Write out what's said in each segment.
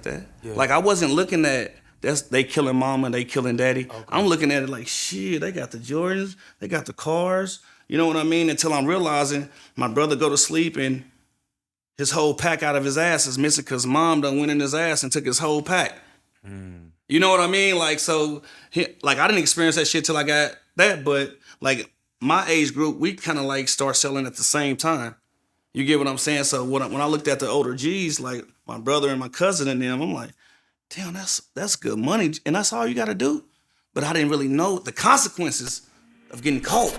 that. Yeah. Like I wasn't looking at they killing mama, they killing daddy. Okay. I'm looking at it like shit. They got the Jordans, they got the cars. You know what I mean? Until I'm realizing my brother go to sleep and his whole pack out of his ass is missing because mom done went in his ass and took his whole pack. You know what I mean? Like so, like I didn't experience that shit till I got that, but like my age group, we kind of like start selling at the same time. You get what I'm saying? So when I looked at the older G's, like my brother and my cousin and them, I'm like, damn, that's good money, and that's all you got to do. But I didn't really know the consequences of getting caught.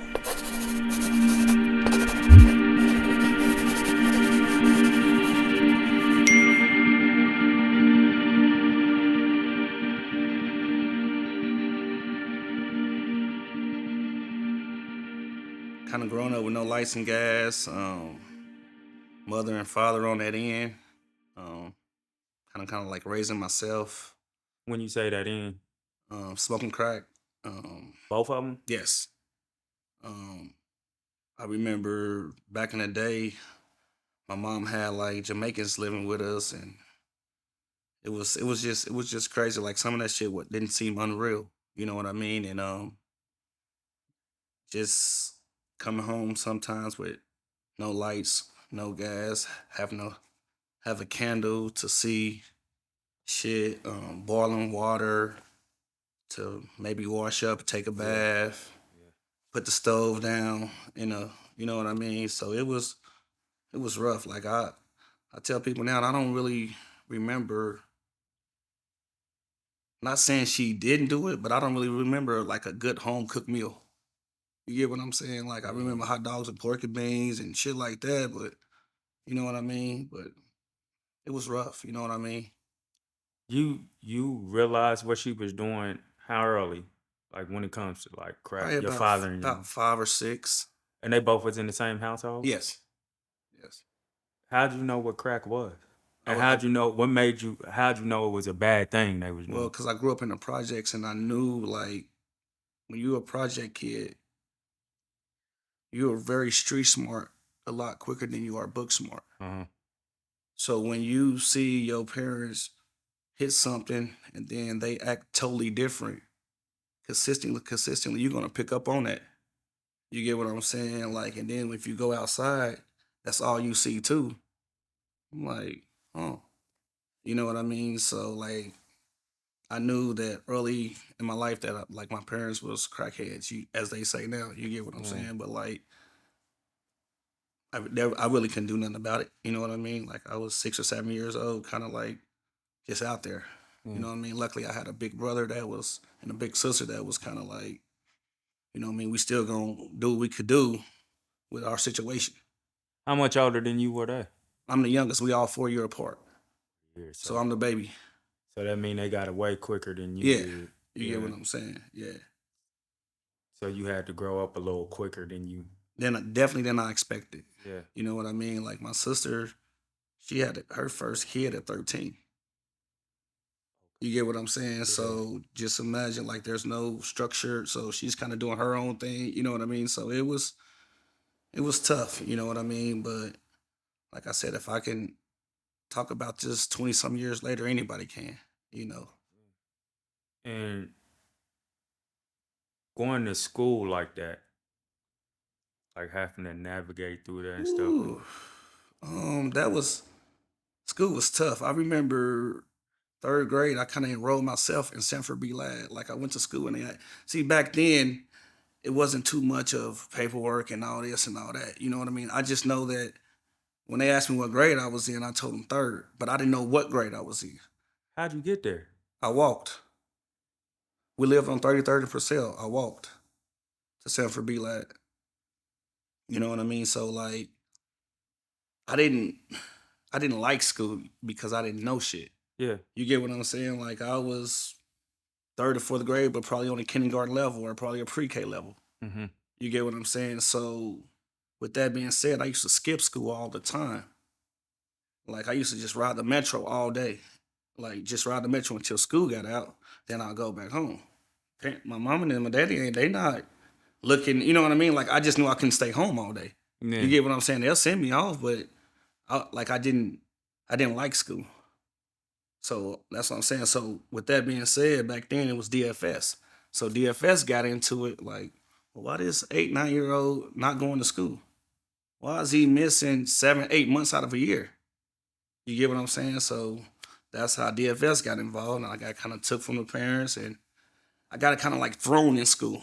Kind of growing up with no lights and gas, mother and father on that end, kind of like raising myself, When you say that in, smoking crack. both of them? Yes. I remember back in the day, my mom had like Jamaicans living with us, and it was just crazy. Like some of that shit didn't seem unreal. You know what I mean? And just coming home sometimes with no lights, no gas, have a candle to see shit, boiling water to maybe wash up, take a bath, put the stove down, you know what I mean? So it was rough. Like I tell people now, I don't really remember. Not saying she didn't do it, but I don't really remember like a good home cooked meal. You get what I'm saying? Like I remember hot dogs and pork and beans and shit like that, but you know what I mean? But it was rough, you know what I mean? You realized what she was doing how early? Like when it comes to like crack, Probably your father and you. about 5 or 6. And they both was in the same household? Yes. Yes. How'd you know what crack was? And I- how'd you know how'd you know it was a bad thing they was doing? Well, because I grew up in the projects and I knew like when you were a project kid, you were very street smart a lot quicker than you are book smart. Uh-huh. So when you see your parents hit something and then they act totally different, consistently, you're gonna pick up on that. You get what I'm saying? Like, and then if you go outside, that's all you see too. I'm like, oh, you know what I mean? So like, I knew that early in my life that like my parents was crackheads, as they say now. You get what I'm saying? But like, I really couldn't do nothing about it. You know what I mean? Like I was 6 or 7 years old, kind of like just out there. You know what I mean? Luckily, I had a big brother and a big sister that was kind of like, you know what I mean? We still gonna do what we could do with our situation. How much older than you were they? I'm the youngest. We all 4 year apart. Years, So I'm the baby. So that mean they got away quicker than you Yeah. did. You get what I'm saying? Yeah. So you had to grow up a little quicker than you. Definitely than I expected. Yeah. You know what I mean? Like my sister, she had her first kid at 13. You get what I'm saying? So just imagine like there's no structure. So she's kind of doing her own thing. You know what I mean? So it was tough. You know what I mean? But like I said, if I can talk about this 20 some years later, anybody can. You know. And going to school like that, like having to navigate through that and stuff. Ooh. School was tough. I remember 3rd grade, I kind of enrolled myself in Sanford B. Lad. Like I went to school and see back then it wasn't too much of paperwork and all this and all that. You know what I mean? I just know that when they asked me what grade I was in, I told them 3rd, but I didn't know what grade I was in. How'd you get there? I walked. We lived on 33rd and Purcell. I walked to Sanford B. Lad. You know what I mean? So like, I didn't like school because I didn't know shit. Yeah. You get what I'm saying? Like I was 3rd or 4th grade, but probably on a kindergarten level or probably a pre-K level. Mm-hmm. You get what I'm saying? So with that being said, I used to skip school all the time. Like I used to just ride the metro all day. Like just ride the metro until school got out. Then I'll go back home. My mom and my daddy, they not looking, you know what I mean? Like I just knew I couldn't stay home all day. Yeah. You get what I'm saying? They'll send me off, but I didn't like school. So that's what I'm saying. So with that being said, back then it was DFS. So DFS got into it like, well, why this 8, 9 year old not going to school? Why is he missing 7, 8 months out of a year? You get what I'm saying? So that's how DFS got involved. And I got kind of took from the parents and I got it kind of like thrown in school.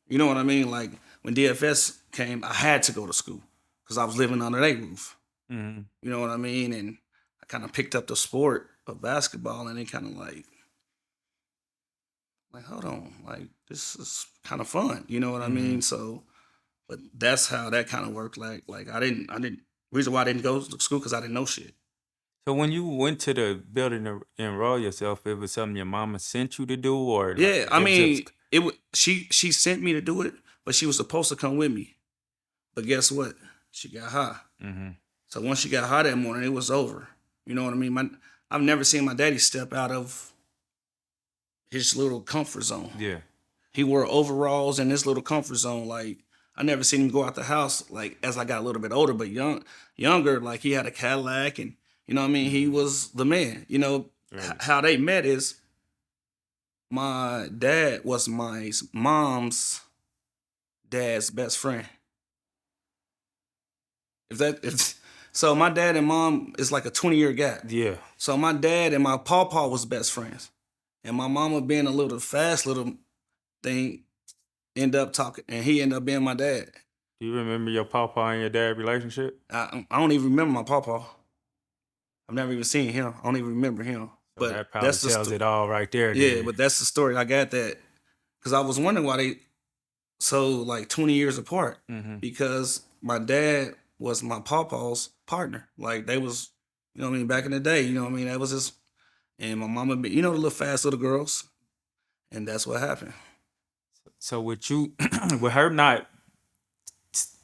You know what I mean? Like when DFS came, I had to go to school because I was living under their roof. Mm-hmm. You know what I mean? And I kind of picked up the sport of basketball and it kind of like, hold on, like this is kind of fun. You know what I mean? So, but that's how that kind of worked. Like I didn't, reason why I didn't go to school because I didn't know shit. So when you went to the building to enroll yourself, it was something your mama sent you to do, or Yeah, I it was mean, just she sent me to do it, but she was supposed to come with me. But guess what? She got high. mm-hmm. So once she got high that morning, it was over. You know what I mean? I've never seen my daddy step out of his little comfort zone. Yeah. He wore overalls in his little comfort zone. Like I never seen him go out the house like as I got a little bit older, but younger, like he had a Cadillac and you know what I mean? He was the man. You know, Right. how they met is my dad was my mom's dad's best friend. So my dad and mom is like a 20-year gap. Yeah. So my dad and my pawpaw was best friends. And my mama being a little fast little thing, end up talking, and he ended up being my dad. Do you remember your papa and your dad relationship? I don't even remember my pawpaw. I've never even seen him. I don't even remember him. So But that probably tells it all right there. Yeah, then. but that's the story. I got that because I was wondering why they so like 20 years apart. Mm-hmm. Because my dad was my pawpaw's partner. Like they was, you know what I mean, back in the day, you know what I mean? That was his, and my mama, you know, the little fast little girls. And that's what happened. So with you, with her not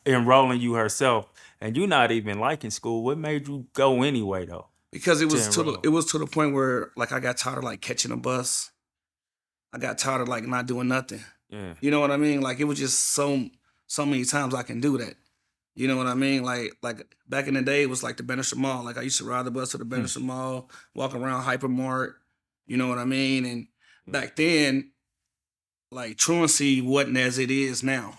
enrolling you herself, and you not even liking school, what made you go anyway though? Because it was enroll. it was to the point where like I got tired of like catching a bus. I got tired of like not doing nothing. Yeah. You know what I mean? Like it was just so many times I can do that. You know what I mean? Like back in the day, it was like the Benisham Mall. Like I used to ride the bus to the Benisham Mall, walk around Hypermart. You know what I mean? And back then, like truancy wasn't as it is now.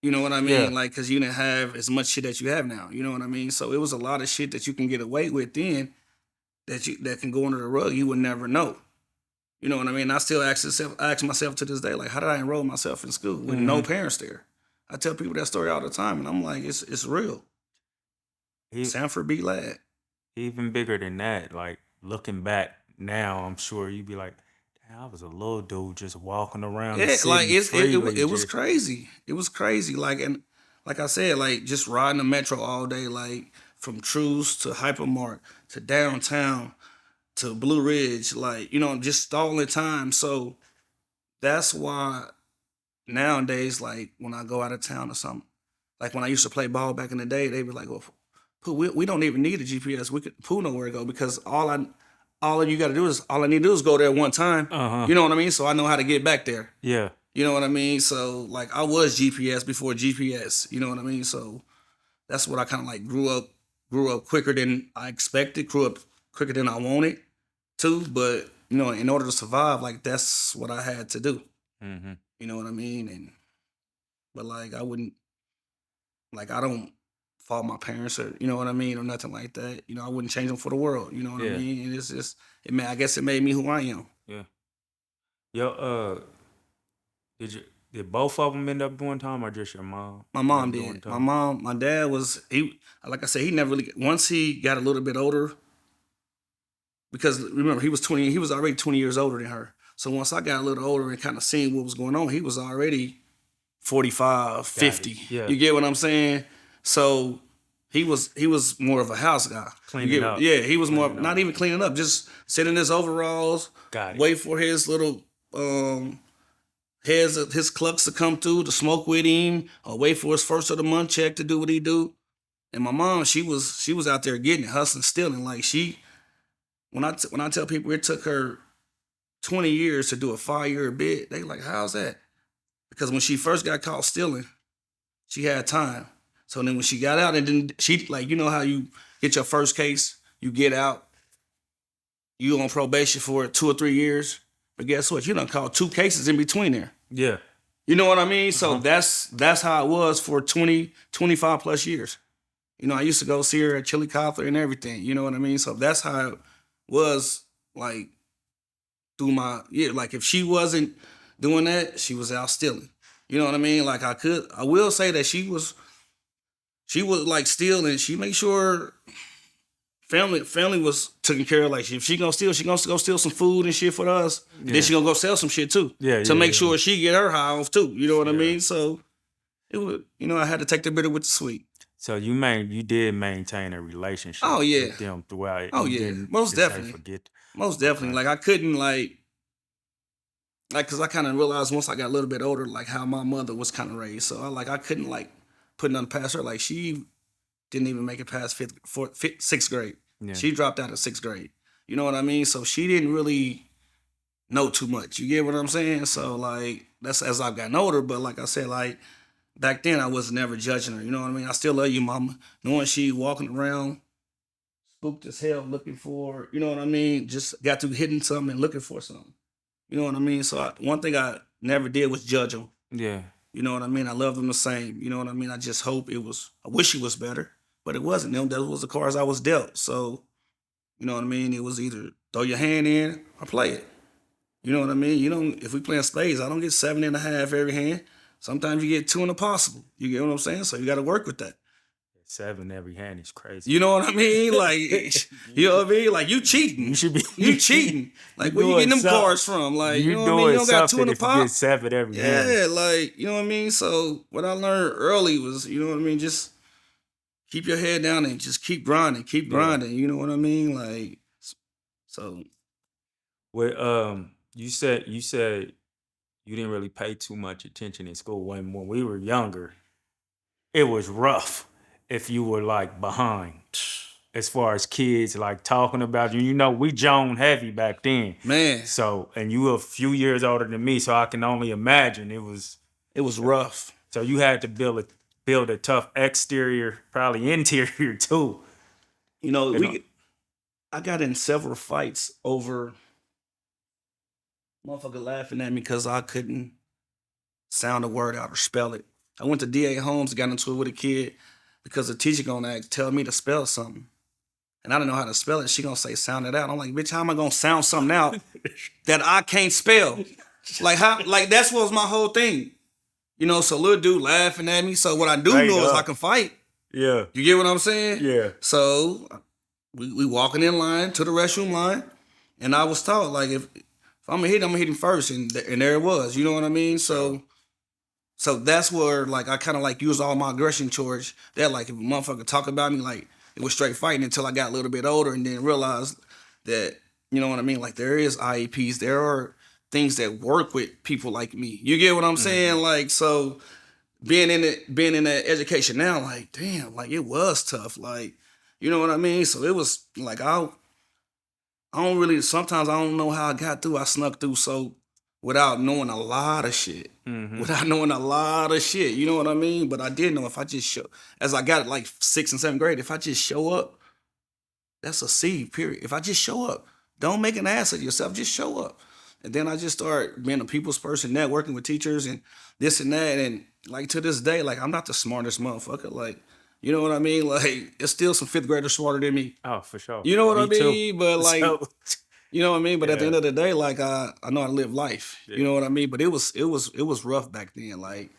You know what I mean? Yeah. Like, cause you didn't have as much shit that you have now. You know what I mean? So it was a lot of shit that you can get away with then that can go under the rug. You would never know. You know what I mean? I still ask myself to this day, like, how did I enroll myself in school with no parents there? I tell people that story all the time, and I'm like, it's real. Sanford B. Lad. Even bigger than that, like looking back now, I'm sure you'd be like, I was a little dude just walking around. Yeah, the city like freely, it was crazy. It was crazy. Like and like I said, like just riding the metro all day, like from Truce to Hypermart to downtown to Blue Ridge, like, you know, just stalling time. So that's why nowadays, like when I go out of town or something, like when I used to play ball back in the day, they'd be like, well, Pooh, we don't even need a GPS. We could Pooh know where to go because all I need to do is go there one time. You know what I mean? So I know how to get back there. Yeah. You know what I mean? So like I was GPS before GPS. You know what I mean? So that's what I kind of like grew up quicker than I expected, grew up quicker than I wanted to. But you know, in order to survive, like that's what I had to do. Mm-hmm. You know what I mean? But like I wouldn't, like I don't fault my parents or you know what I mean or nothing like that. You know, I wouldn't change them for the world. You know what I mean? And it's just I guess it made me who I am. Yeah. Yo, did both of them end up doing time or just your mom? My mom did. My dad was like I said, he never really once he got a little bit older, because remember he was already 20 years older than her. So once I got a little older and kind of seen what was going on, he was already 45, 50. Yeah. You get what I'm saying? So he was more of a house guy. Cleaning up. Yeah, he was more not even cleaning up, just sit in his overalls, wait for his little his clucks to come through to smoke with him, or wait for his first of the month check to do what he do. And my mom, she was out there getting it, hustling, stealing. Like when I tell people it took her 20 years to do a 5-year bid, they like, how's that? Because when she first got caught stealing, she had time. So then when she got out, and then she, like, you know how you get your first case, you get out, you on probation for 2 or 3 years. But guess what? You done caught 2 cases in between there. Yeah. You know what I mean? So that's how it was for 20, 25 plus years. You know, I used to go see her at Chili Cobbler and everything. You know what I mean? So that's how it was, like, through my, like, if she wasn't doing that, she was out stealing. You know what I mean? Like, I will say that she was like stealing. She made sure family was taken care of. Like, if she gonna steal, she gonna go steal some food and shit for us. Yeah. Then she gonna go sell some shit too. To make sure she get her high off too. You know what I mean? So it was, I had to take the bitter with the sweet. So you did maintain a relationship with them throughout. Oh yeah, most definitely. Most definitely. Like, I couldn't like, cause I kind of realized once I got a little bit older, like how my mother was kind of raised. So I couldn't like put nothing past her. Like, she didn't even make it past sixth grade. Yeah. She dropped out of 6th grade. You know what I mean? So she didn't really know too much. You get what I'm saying? So, like, that's as I've gotten older. But like I said, like, back then I was never judging her. You know what I mean? I still love you, mama. Knowing she walking around spooked as hell looking for, you know what I mean? Just got to hitting something and looking for something. You know what I mean? So one thing I never did was judge them. Yeah. You know what I mean? I love them the same. You know what I mean? I just hope I wish it was better. But it wasn't. That was the cards I was dealt. So, you know what I mean? It was either throw your hand in or play it. You know what I mean? If we playing spades, I don't get 7.5 every hand. Sometimes you get 2 in the possible. You get what I'm saying? So you got to work with that. 7 every hand is crazy. You know what I mean? Like, you know what I mean? Like, you cheating. You cheating. Like, where you getting them cards from? Like, you know what I mean? You don't got 2 in the pot. You get 7 every hand. Yeah, like, you know what I mean? So what I learned early was, you know what I mean? Just keep your head down and just keep grinding. You know what I mean? Like, so. Well, you said you didn't really pay too much attention in school. When we were younger, it was rough if you were like behind as far as kids like talking about you. You know, we Joan heavy back then. Man. So, and you were a few years older than me, so I can only imagine it was rough. So you had to build a tough exterior, probably interior too. You know, I got in several fights over motherfucker laughing at me because I couldn't sound a word out or spell it. I went to D.A. Holmes, got into it with a kid because the teacher gonna tell me to spell something. And I didn't know how to spell it. She gonna say, sound it out. I'm like, bitch, how am I gonna sound something out that I can't spell? Like, how? Like, that's what was my whole thing. You know, so little dude laughing at me. So what I do know is I can fight. Yeah. You get what I'm saying? Yeah. So we walking in line to the restroom line. And I was taught, like, if I'm gonna hit him first. And there it was. You know what I mean? So that's where, like, I kind of, like, used all my aggression towards that. Like, if a motherfucker talk about me, like, it was straight fighting until I got a little bit older and then realized that, you know what I mean? Like, there is IEPs. There are things that work with people like me. You get what I'm saying? Like, so being in that education now, like, damn, like, it was tough. Like, you know what I mean? So it was, like, sometimes I don't know how I got through. I snuck through so without knowing a lot of shit. Mm-hmm. You know what I mean? But I did know if I just as I got like 6th and 7th grade, if I just show up, that's a C, period. If I just show up, don't make an ass of yourself, just show up. And then I just start being a people's person, networking with teachers and this and that. And like to this day, like I'm not the smartest motherfucker. Like, you know what I mean? Like, it's still some 5th graders smarter than me. Oh, for sure. You know what I mean? Too. But like, you know what I mean? But at the end of the day, like I know how to live life. Yeah. You know what I mean? But it was rough back then. Like,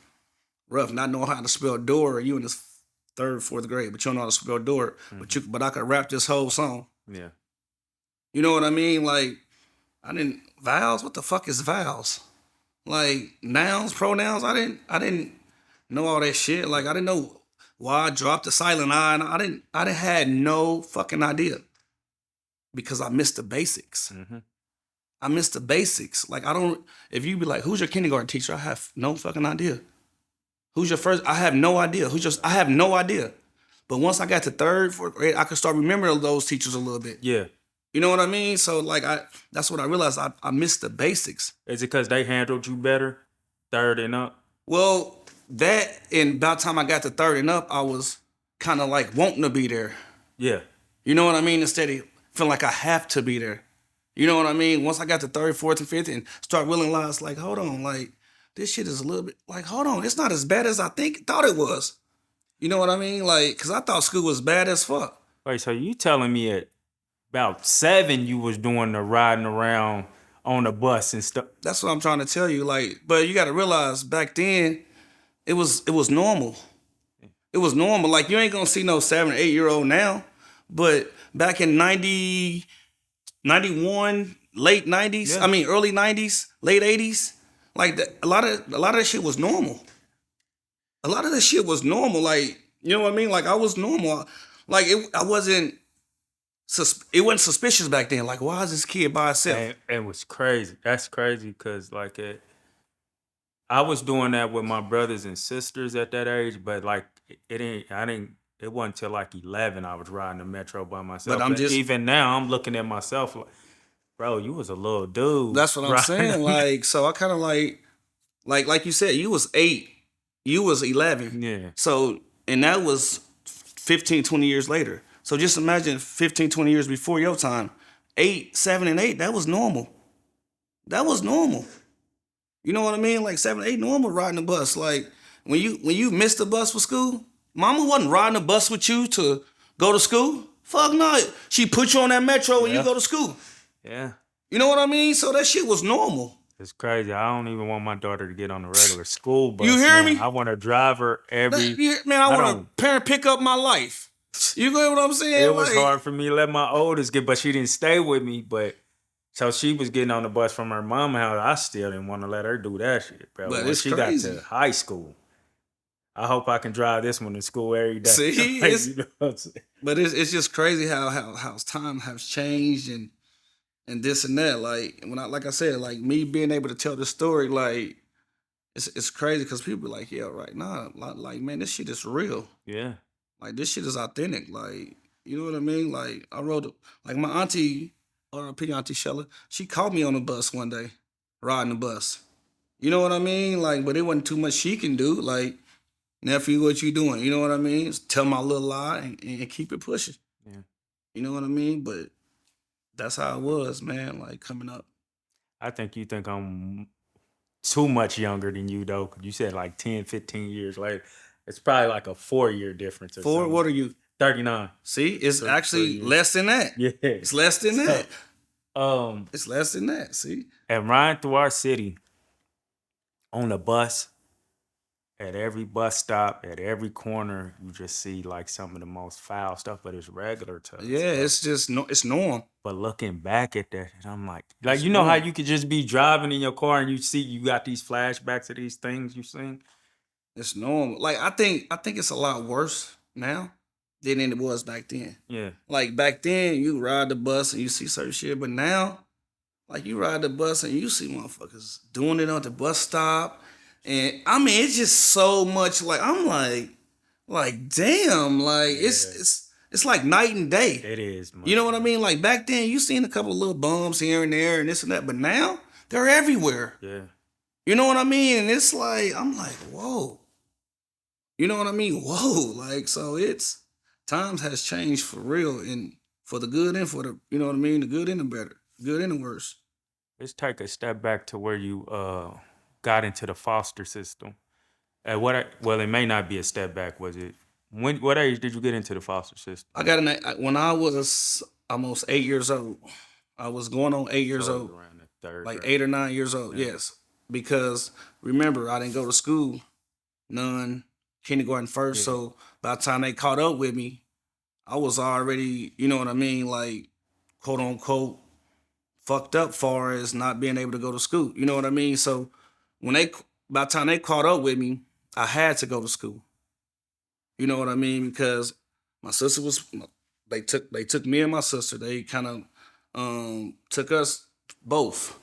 rough, not knowing how to spell door. You in this 3rd, 4th grade, but you don't know how to spell door. Mm-hmm. But I could rap this whole song. Yeah. You know what I mean? Like, vowels? What the fuck is vowels? Like, nouns, pronouns? I didn't know all that shit. Like, I didn't know why I dropped the silent I. And I had no fucking idea. Because I missed the basics. Mm-hmm. I missed the basics. Like, if you be like, who's your kindergarten teacher? I have no fucking idea. Who's your first? I have no idea. I have no idea. But once I got to 3rd, 4th grade, I could start remembering those teachers a little bit. Yeah. You know what I mean? So, like, that's what I realized. I missed the basics. Is it because they handled you better, 3rd and up? Well, that, and about the time I got to 3rd and up, I was kind of like wanting to be there. Yeah. You know what I mean? Instead of feeling like I have to be there. You know what I mean? Once I got to third, fourth, and fifth, and start realizing, like, hold on, like this shit is a little bit like, hold on, it's not as bad as I thought it was. You know what I mean? Like, cause I thought school was bad as fuck. Wait, so you telling me at about 7 you was doing the riding around on the bus and stuff? That's what I'm trying to tell you. Like, but you got to realize back then, it was normal. It was normal. Like you ain't gonna see no 7 or 8-year-old now, but back in 90, 91, late 90s. Yeah. I mean, early 90s, late 80s. Like a lot of that shit was normal. A lot of that shit was normal. Like, you know what I mean? Like I was normal. Like I wasn't. It wasn't suspicious back then. Like, why is this kid by himself? And it was crazy. That's crazy because like I was doing that with my brothers and sisters at that age, but like it wasn't till like 11 I was riding the metro by myself. But even now I'm looking at myself like, bro, you was a little dude. That's what I'm saying. Like, so I kind of like you said, you was 8, you was 11. Yeah. So, and that was 15, 20 years later. So just imagine 15, 20 years before your time, 8, 7, and 8, that was normal. That was normal. You know what I mean? Like 7, 8, normal riding the bus. Like when you missed the bus for school, mama wasn't riding the bus with you to go to school. Fuck no. She put you on that metro when you go to school. Yeah. You know what I mean? So that shit was normal. It's crazy. I don't even want my daughter to get on the regular school bus. You hear man. me? I want to drive her every. Man, I want a parent pick up my life. You get what I'm saying? It was hard for me to let my oldest get, but she didn't stay with me. But so she was getting on the bus from her mama's house. I still didn't want to let her do that shit, bro. But when it's she crazy. got to high school, I hope I can drive this one to school every day. See, Like, you know what I'm saying? But it's just crazy how time has changed and this and that. Like like I said, like me being able to tell the story, like it's crazy because people be like, yeah, right now, like man, this shit is real. Yeah. Like this shit is authentic. Like you know what I mean? Like I wrote like my auntie, R.I.P. Auntie Shella, she called me on the bus one day, riding the bus. You know what I mean? Like, but it wasn't too much she can do. Like, nephew, what you doing? You know what I mean? Just tell my little lie and keep it pushing. Yeah. You know what I mean? But that's how it was, man, like coming up. I think you think I'm too much younger than you, though. 'Cause you said like 10, 15 years later. It's probably like a 4-year difference or something. What are you? 39. See, it's So- actually so you- less than that. Yeah. It's less than that. Um, It's less than that, see? and riding through our city on the bus, at every bus stop, at every corner, you just see like some of the most foul stuff, but it's regular to us. Yeah, it's just it's norm. But looking back at that, and I'm like you know how you could just be driving in your car and you got these flashbacks of these things you seen? It's normal. Like I think it's a lot worse now than it was back then. Yeah. Like back then, you ride the bus and you see certain shit, but now, like you ride the bus and you see motherfuckers doing it on the bus stop, and I mean it's just so much. Like I'm like damn, like it's like night and day. It is. You know what I mean? Like back then, you seen a couple of little bums here and there and this and that, but now they're everywhere. Yeah. You know what I mean? And it's like I'm like whoa. You know what I mean? Whoa, like so times has changed for real and for the good and for the, you know what I mean, the good and the better, good and the worse. Let's take a step back to where you got into the foster system. Well, it may not be a step back. Was it? What age did you get into the foster system? I got when I was almost 8 years old. I was going on 8 years So it old, was around the third like grade. 8 or 9 years old. Yeah. Yes, because remember I didn't go to school, none, kindergarten first. Yeah. So by the time they caught up with me, I was already, you know what I mean, like quote unquote fucked up far as not being able to go to school. You know what I mean? So by the time they caught up with me, I had to go to school. You know what I mean? Because my sister they took me and my sister. They kind of took us both.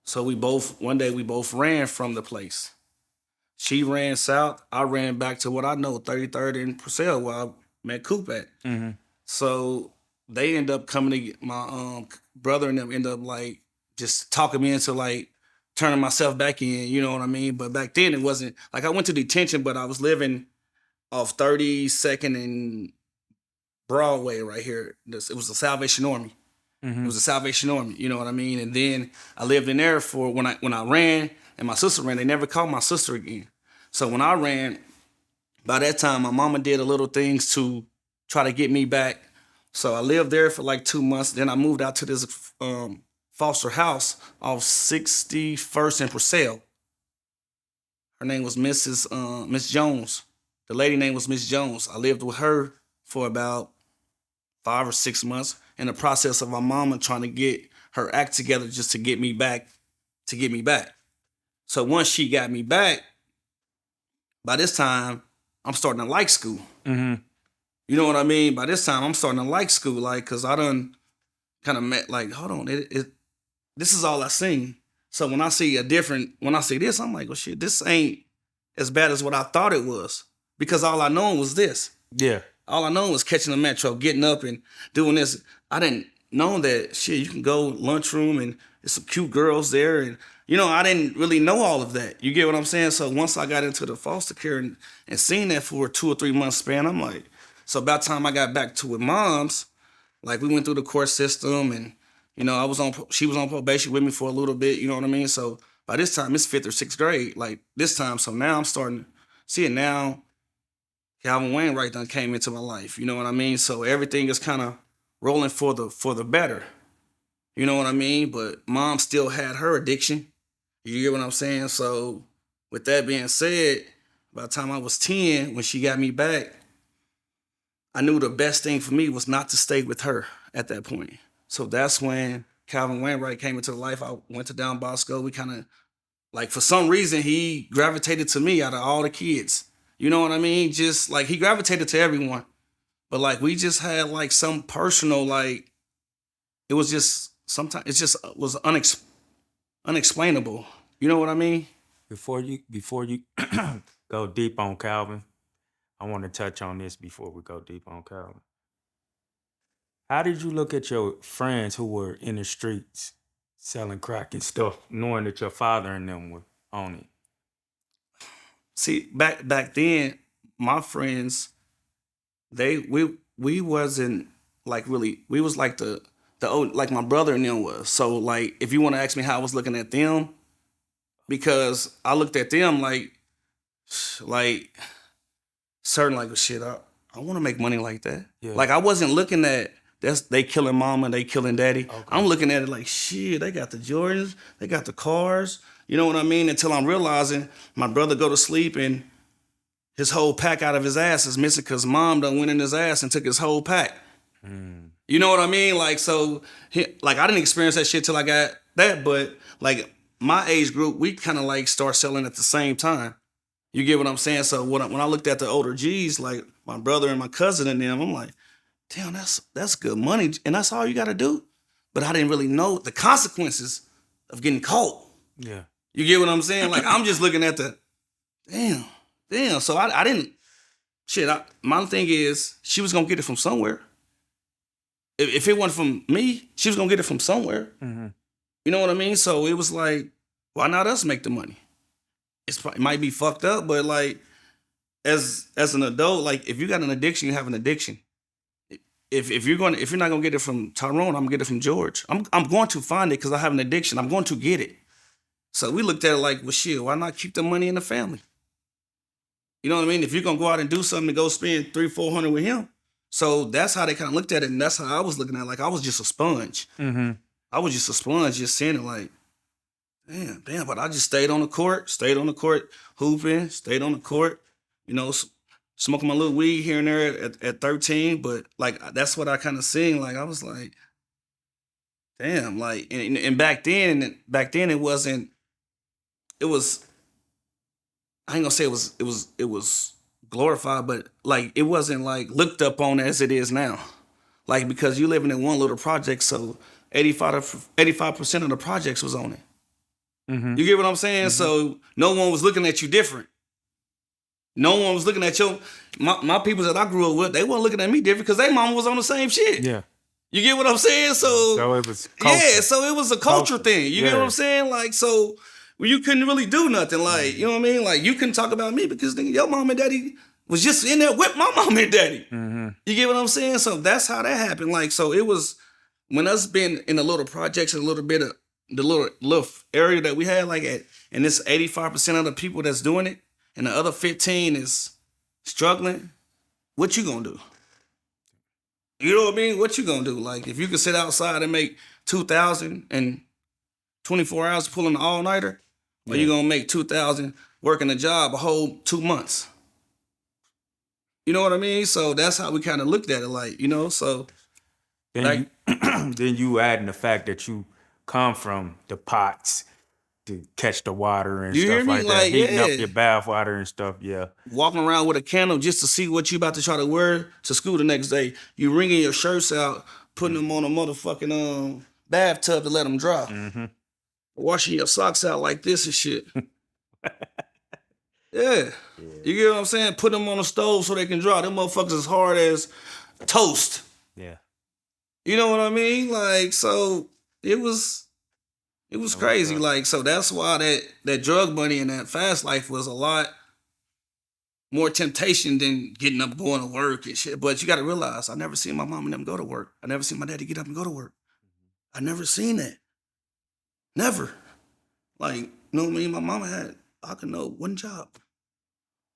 So one day we both ran from the place. She ran south. I ran back to what I know, 33rd and Purcell, where I met Coop at. Mm-hmm. So they end up coming to get my brother and them end up like just talking me into like turning myself back in, you know what I mean? But back then it wasn't like I went to detention, but I was living off 32nd and Broadway right here. It was the Salvation Army. It was the Salvation Army, you know what I mean? And then I lived in there for when I ran and my sister ran, they never called my sister again. So when I ran, by that time, my mama did a little things to try to get me back. So I lived there for like 2 months. Then I moved out to this foster house off 61st and Purcell. Her name was Miss Jones. The lady name was Miss Jones. I lived with her for about 5 or 6 months in the process of my mama trying to get her act together just to get me back, So once she got me back, by this time, I'm starting to like school. You know what I mean? By this time, I'm starting to like school, like, because I done kind of met, like, hold on, this is all I seen. So when I see this, I'm like, well, shit, this ain't as bad as what I thought it was. Because all I known was this. Yeah. All I known was catching the metro, getting up and doing this. I didn't know that, shit, you can go lunchroom and there's some cute girls there. And, you know, I didn't really know all of that. You get what I'm saying? So once I got into the foster care and seen that for a 2 or 3 month span, I'm like, so about the time I got back to with moms, like we went through the court system and, you know, she was on probation with me for a little bit, you know what I mean? So by this time, it's 5th or 6th grade, like this time. So now I'm starting to see it now. Calvin Wainwright done came into my life, you know what I mean? So everything is kind of rolling for the better, you know what I mean? But mom still had her addiction, you get what I'm saying? So with that being said, by the time I was 10, when she got me back, I knew the best thing for me was not to stay with her at that point. So that's when Calvin Wainwright came into life. I went to Don Bosco. We kind of, like, for some reason, he gravitated to me out of all the kids. You know what I mean? Just, like, he gravitated to everyone. But, like, we just had, like, some personal, like, it was just, sometimes, it just was unexplainable. You know what I mean? Before you go deep on Calvin, I want to touch on this before we go deep on Calvin. How did you look at your friends who were in the streets selling crack and stuff, knowing that your father and them were on it? See, back then, my friends, we wasn't like really, we was like the old, like my brother and them was. So like, if you want to ask me how I was looking at them, because I looked at them like certain, like, shit, I want to make money like that. Yeah. Like, I wasn't looking at they killing mama, they killing daddy. Okay. I'm looking at it like, shit, they got the Jordans, they got the cars. You know what I mean? Until I'm realizing my brother go to sleep and his whole pack out of his ass is missing because mom done went in his ass and took his whole pack. You know what I mean? Like, so, like, I didn't experience that shit till I got that, but, like, my age group, we kind of, like, start selling at the same time. You get what I'm saying? So when I looked at the older G's, like my brother and my cousin and them, I'm like, damn, that's good money. And that's all you got to do. But I didn't really know the consequences of getting caught. Yeah. You get what I'm saying? Like, I'm just looking at the, damn. So I didn't, my thing is, she was going to get it from somewhere. If it wasn't from me, she was going to get it from somewhere. Mm-hmm. You know what I mean? So it was like, why not us make the money? It might be fucked up, but like, as an adult, like, if you got an addiction, you have an addiction. If you're not gonna get it from Tyrone, I'm gonna get it from George. I'm going to find it because I have an addiction. I'm going to get it. So we looked at it like, well, shit, why not keep the money in the family? You know what I mean? If you're gonna go out and do something to go spend $300-400 with him, so that's how they kind of looked at it, and that's how I was looking at it. Like, I was just a sponge. Mm-hmm. I was just a sponge, just seeing it like, damn, but I just stayed on the court, hooping, stayed on the court, you know, smoking my little weed here and there at 13. But, like, that's what I kind of seen. Like, I was like, damn, like, and back then it wasn't, it was, I ain't gonna say it was glorified, but, like, it wasn't, like, looked up on as it is now. Like, because you living in one little project, so 85% of the projects was on it. Mm-hmm. You get what I'm saying? Mm-hmm. So no one was looking at you different. No one was looking at my people that I grew up with. They weren't looking at me different because their mama was on the same shit. Yeah. You get what I'm saying? So it was culture. Yeah, so it was a culture thing. You get what I'm saying? Like, so you couldn't really do nothing. Like, you know what I mean? Like, you couldn't talk about me because your mom and daddy was just in there with my mom and daddy. Mm-hmm. You get what I'm saying? So that's how that happened. Like, so it was when us being in the little projects and a little bit of the little area that we had, like and it's 85% of the people that's doing it, and the other 15 is struggling, what you gonna do? You know what I mean? What you gonna do? Like, if you could sit outside and make 2,000 and 24 hours pulling an all-nighter, or you gonna make 2,000 working a job a whole 2 months? You know what I mean? So that's how we kind of looked at it, like, you know, so. Then Like, then you adding the fact that you come from the pots to catch the water and You hear stuff me? like that, Like, heating yeah. up your bath water and stuff. Yeah, walking around with a candle just to see what you about to try to wear to school the next day. You wringing your shirts out, putting them on a motherfucking bathtub to let them dry. mm-hmm. Washing your socks out like this and shit. Yeah. You get what I'm saying? Put them on the stove so they can dry. Them motherfuckers as hard as toast. Yeah. You know what I mean? Like, so it was crazy. Like, so that's why that drug money and that fast life was a lot more temptation than getting up, going to work and shit. But you got to realize, I never seen my mom and them go to work. I never seen my daddy get up and go to work. I never seen that. Never. Like, you know what I mean? My mama had, I could know, one job.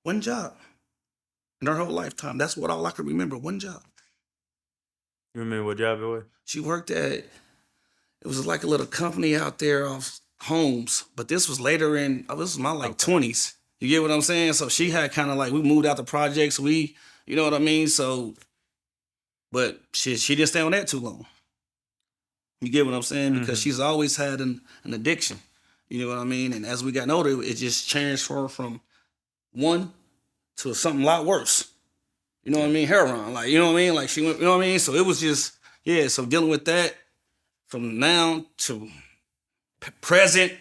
One job. In her whole lifetime. That's what all I could remember. One job. You remember what job it was? She worked at, it was like a little company out there off Holmes. But this was later in, this was my like 20s. You get what I'm saying? So she had kind of like, we moved out the projects. You know what I mean? So, but she didn't stay on that too long. You get what I'm saying? Because she's always had an addiction. You know what I mean? And as we got older, it just changed her from one to something a lot worse. You know what I mean? Heroin. Like, you know what I mean? Like, she went, you know what I mean? So it was just, yeah, so dealing with that from now to present,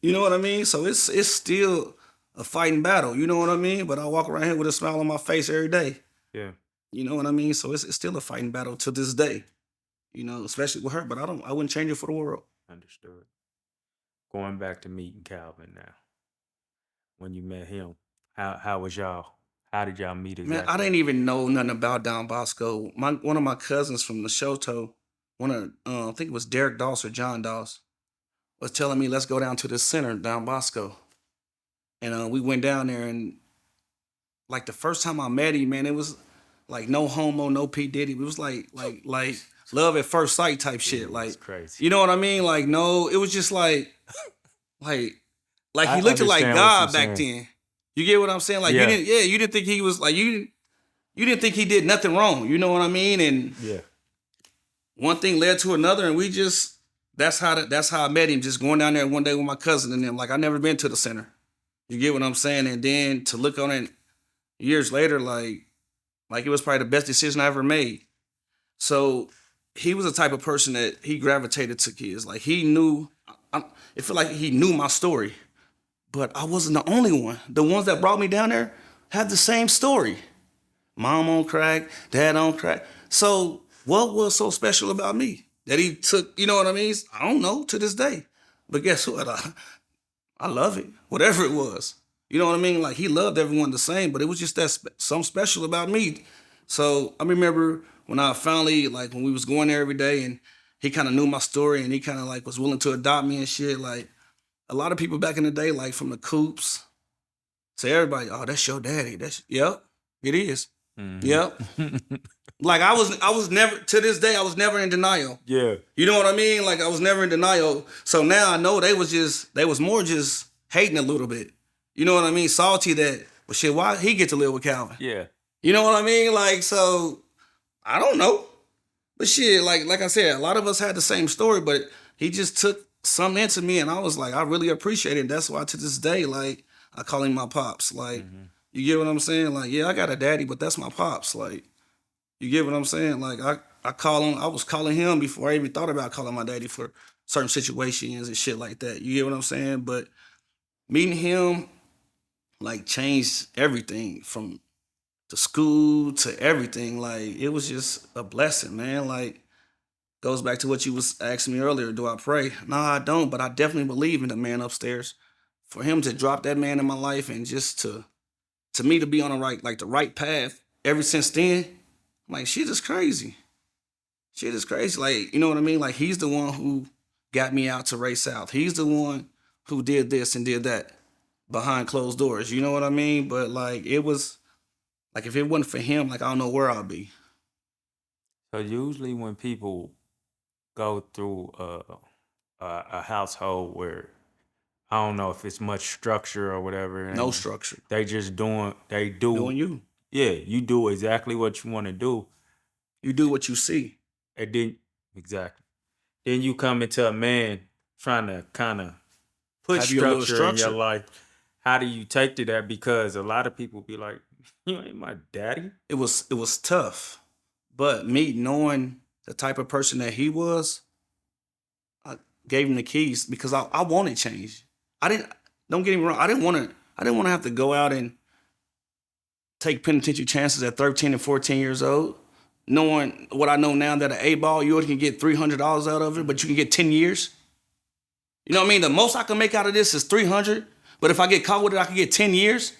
you know what I mean? So it's still a fighting battle, you know what I mean? But I walk around here with a smile on my face every day. Yeah. You know what I mean? So it's still a fighting battle to this day. You know, especially with her, but I wouldn't change it for the world. Understood. Going back to meeting Calvin now. When you met him, how was y'all? How did y'all meet exactly? Man, I didn't even know nothing about Don Bosco. One of my cousins from the Shoto, I think it was Derek Doss or John Doss, was telling me, let's go down to the center, Don Bosco. And we went down there, and like the first time I met him, man, it was like no homo, no P. Diddy. It was like love at first sight type shit. Like, crazy. You know what I mean? Like, no, it was just like he looked like understand what God you're back saying. then. You get what I'm saying? Like, Yeah. you didn't think he was like, you didn't think he did nothing wrong. You know what I mean? And Yeah. one thing led to another, and that's how I met him, just going down there one day with my cousin and them. Like, I never been to the center. You get what I'm saying? And then to look on it years later, like it was probably the best decision I ever made. So he was the type of person that he gravitated to kids. Like, he knew, it felt like he knew my story. But I wasn't the only one. The ones that brought me down there had the same story. Mom on crack, dad on crack. So what was so special about me that he took, you know what I mean? I don't know to this day. But guess what? I love it, whatever it was. You know what I mean? Like, he loved everyone the same, but it was just something special about me. So I remember when I finally, like, when we was going there every day, and he kind of knew my story, and he kind of like was willing to adopt me and shit. Like, a lot of people back in the day, like from the Coops to everybody, oh, that's your daddy. Yep, it is. Mm-hmm. Yep. Like, I was never, to this day, I was never in denial. Yeah. You know what I mean? Like, I was never in denial. So now I know they was more just hating a little bit. You know what I mean? Salty that, well, shit, why he get to live with Calvin? Yeah. You know what I mean? Like, so, I don't know. But shit, like I said, a lot of us had the same story, but he just took something into me, and I was like, I really appreciate it. That's why to this day, like, I call him my pops. Like, You get what I'm saying? Like, yeah, I got a daddy, but that's my pops. Like, you get what I'm saying? Like, I was calling him before I even thought about calling my daddy for certain situations and shit like that. You get what I'm saying? But meeting him, like, changed everything from the school to everything. Like, it was just a blessing, man. Like, goes back to what you was asking me earlier. Do I pray? No, I don't, but I definitely believe in the man upstairs. For him to drop that man in my life, and just to me to be on the right path ever since then, like, shit is crazy. Shit is crazy. Like, you know what I mean? Like, he's the one who got me out to race South. He's the one who did this and did that behind closed doors. You know what I mean? But like, it was like, if it wasn't for him, like, I don't know where I'll be. So usually when people go through a household where I don't know if it's much structure or whatever, No and structure. they just doing Doing you. yeah, you do exactly what you want to do, You do what you see. and then exactly, then you come into a man trying to kind of put Have your little structure in your structure. life. How do you take to that? Because a lot of people be like, "You ain't my daddy." It was tough. But me knowing the type of person that he was, I gave him the keys because I wanted change. Don't get me wrong, I didn't want to have to go out and take penitentiary chances at 13 and 14 years old. Knowing what I know now, that an A-ball, you only can get $300 out of it, but you can get 10 years. You know what I mean? The most I can make out of this is 300, but if I get caught with it, I can get 10 years.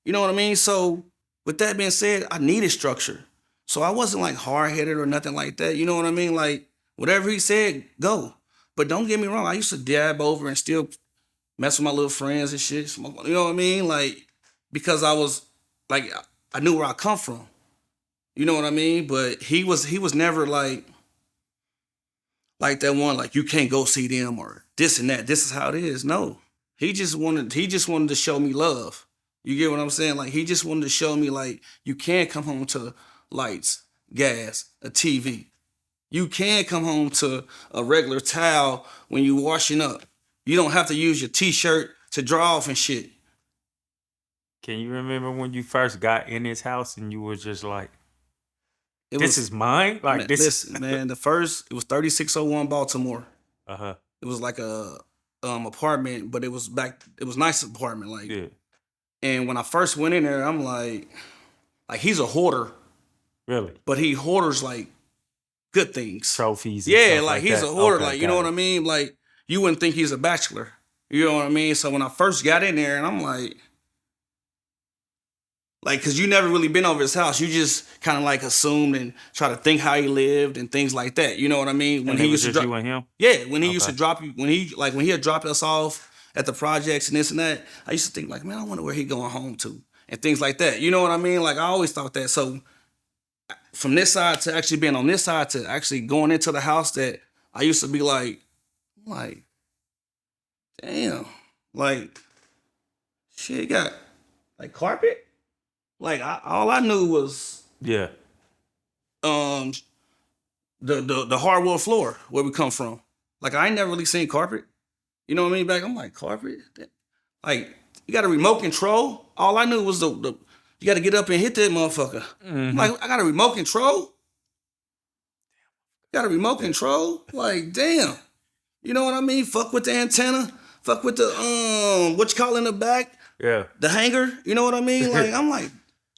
You know what I mean? So with that being said, I needed structure. So I wasn't like hard-headed or nothing like that. You know what I mean? Like, whatever he said, go. But don't get me wrong, I used to dab over and still mess with my little friends and shit. Smoke, you know what I mean? Like, because I was, like, I knew where I come from. You know what I mean? But he was never like that one, like, you can't go see them or this and that. This is how it is. No. He just wanted to show me love. You get what I'm saying? Like, he just wanted to show me, like, you can come home to lights, gas, a TV. You can come home to a regular towel when you washing up. You don't have to use your t-shirt to dry off and shit. Can you remember when you first got in his house and you were just like, It "This is mine"? Like man, this. listen, man, it was 3601 Baltimore. Uh-huh. It was like a apartment, but it was nice apartment, like. Yeah. And when I first went in there, I'm like he's a hoarder, Really? but he hoarders like good things. Trophies. And Yeah, stuff like he's that. a hoarder, Okay, like, you know got what it. I mean? Like, you wouldn't think he's a bachelor. You know what I mean? So when I first got in there, and I'm like, cause you never really been over his house. You just kind of like assumed and try to think how he lived and things like that. You know what I mean? And it was just you and him? Yeah, when he used to Okay. drop you, when he had dropped us off at the projects and this and that, I used to think like, man, I wonder where he going home to and things like that. You know what I mean? Like, I always thought that. So from this side to actually being on this side to actually going into the house that I used to be like, damn, like, shit, got like carpet. Like, all I knew was Yeah. the hardwood floor where we come from. Like, I ain't never really seen carpet. You know what I mean? Back, I'm like, carpet? Like, you got a remote control? All I knew was you got to get up and hit that motherfucker. I'm like, I got a remote control? Got a remote control? Like, damn. You know what I mean? Fuck with the antenna. Fuck with the, what you call in the back? Yeah. The hanger. You know what I mean? Like, I'm like,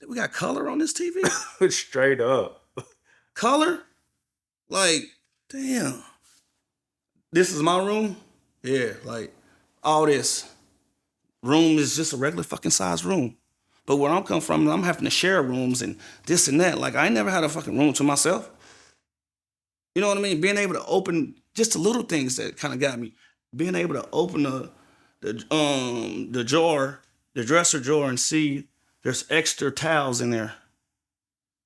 we got color on this TV? Straight up. Color? Like, damn. This is my room? Yeah, like, all this. Room is just a regular fucking size room. But where I'm come from, I'm having to share rooms and this and that. Like, I ain't never had a fucking room to myself. You know what I mean? Being able to open just the little things that kind of got me. Being able to open the drawer, the dresser drawer, and see there's extra towels in there.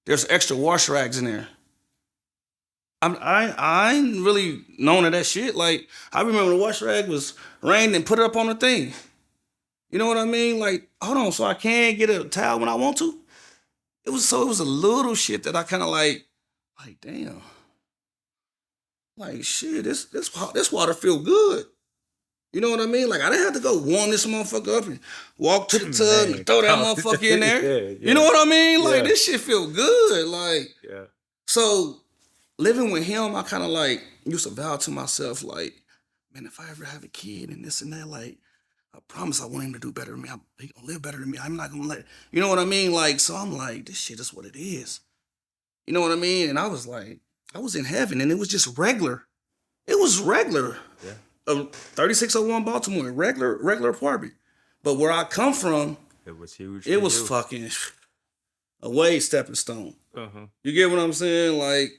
There's extra wash rags in there. I ain't really known of that shit. Like, I remember the wash rag was rained and put it up on the thing. You know what I mean? Like, hold on, so I can't get a towel when I want to? It was a little shit that I kind of like, damn. Like, shit, this water feel good. You know what I mean? Like, I didn't have to go warm this motherfucker up and walk to the tub and throw that motherfucker in there. Yeah. You know what I mean? Like, Yeah. this shit feel good. Like, Yeah. so living with him, I kind of like used to vow to myself, like, man, if I ever have a kid and this and that, like, I promise I want him to do better than me. He gonna live better than me. I'm not gonna you know what I mean? Like, so I'm like, this shit is what it is. You know what I mean? And I was like, I was in heaven and it was just regular. It was regular. Yeah. 3601 Baltimore, regular apartment. But where I come from, It was huge. it was fucking a way stepping stone. Uh-huh. You get what I'm saying? Like,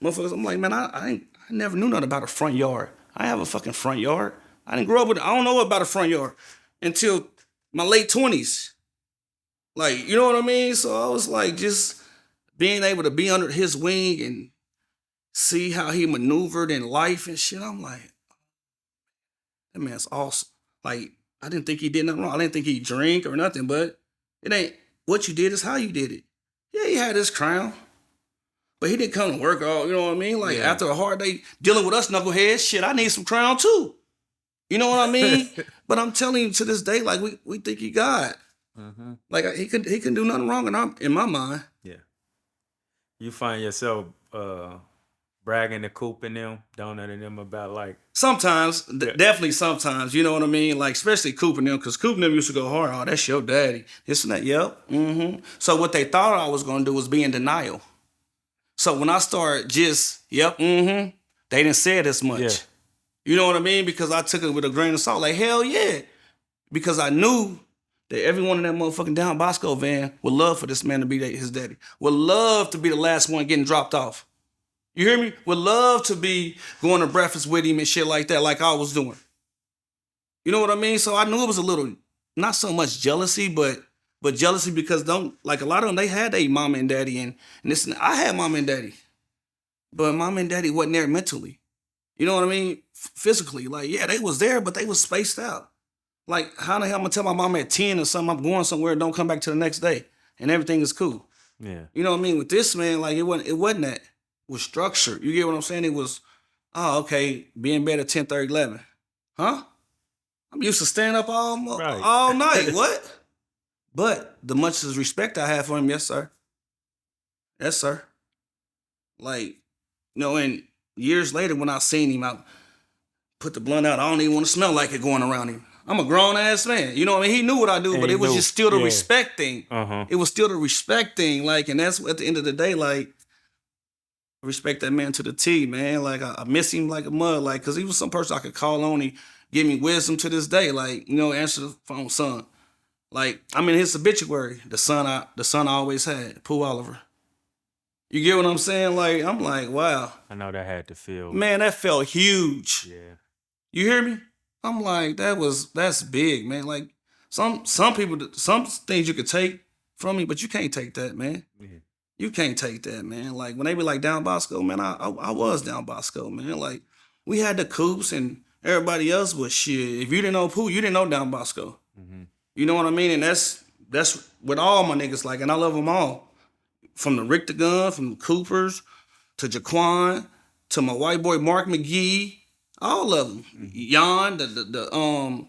Motherfuckers, I'm like, man, I never knew nothing about a front yard. I have a fucking front yard. I didn't grow up with it. I don't know about a front yard until my late 20s. Like, you know what I mean? So I was like, just being able to be under his wing and see how he maneuvered in life and shit. I'm like, that man's awesome. Like, I didn't think he did nothing wrong. I didn't think he'd drink or nothing, but it ain't what you did is how you did it. Yeah, he had his crown, but he didn't come to work all, you know what I mean? Like, after a hard day dealing with us knuckleheads, shit, I need some crown too. You know what I mean? But I'm telling you, to this day, like, we think he God. Like, he couldn't do nothing wrong in my mind. Yeah. You find yourself bragging to Coop and them, donuting them about like... Sometimes, definitely sometimes, you know what I mean? Like, especially Coop and them, because Coop and them used to go hard. Oh, that's your daddy. This and that, yep. So what they thought I was going to do was be in denial. So when I started just, they didn't say it as much. Yeah. You know what I mean? Because I took it with a grain of salt. Like, hell yeah. Because I knew that everyone in that motherfucking Down Bosco van would love for this man to be his daddy. Would love to be the last one getting dropped off. You hear me? Would love to be going to breakfast with him and shit like that, like I was doing. You know what I mean? So I knew it was a little, not so much jealousy, but jealousy because like a lot of them, they had their mama and daddy and this. And I had mama and daddy, but mama and daddy wasn't there mentally. You know what I mean? Physically, like, yeah, they was there, but they was spaced out. Like, how the hell I'm gonna tell my mom at 10 or something I'm going somewhere and don't come back to the next day and everything is cool? Yeah. You know what I mean? With this man, like, it wasn't that. It was structured. You get what I'm saying? It was, oh, okay, be in bed at 10:30, 11. Huh? I'm used to staying up all night. What? But the much as respect I have for him, yes, sir. Yes, sir. Like, you know, and years later when I seen him, I put the blunt out. I don't even want to smell like it going around him. I'm a grown-ass man. You know what I mean? He knew what I do, but it was just still the respect thing. It was still the respect thing. Like, and that's at the end of the day, like, I respect that man to the T, man. Like, I miss him like a mud. Like, because he was some person I could call on. He give me wisdom to this day. Like, you know, answer the phone, son. Like, I'm in his obituary. The son I always had, Pooh Oliver. You get what I'm saying? Like, I'm like, wow. I know that had to feel... Man, that felt huge. Yeah. You hear me? I'm like, that's big, man. Like, some people, some things you could take from me, but you can't take that, man. Yeah. You can't take that, man. Like, when they be like Down Bosco, man, I was Down Bosco, man. Like, we had the Coops and everybody else was shit. If you didn't know Pooh, you didn't know Down Bosco. You know what I mean? And that's with all my niggas, like, and I love them all. From the Rick the Gun, from the Coopers, to Jaquan, to my white boy Mark McGee, all of them. Jan, the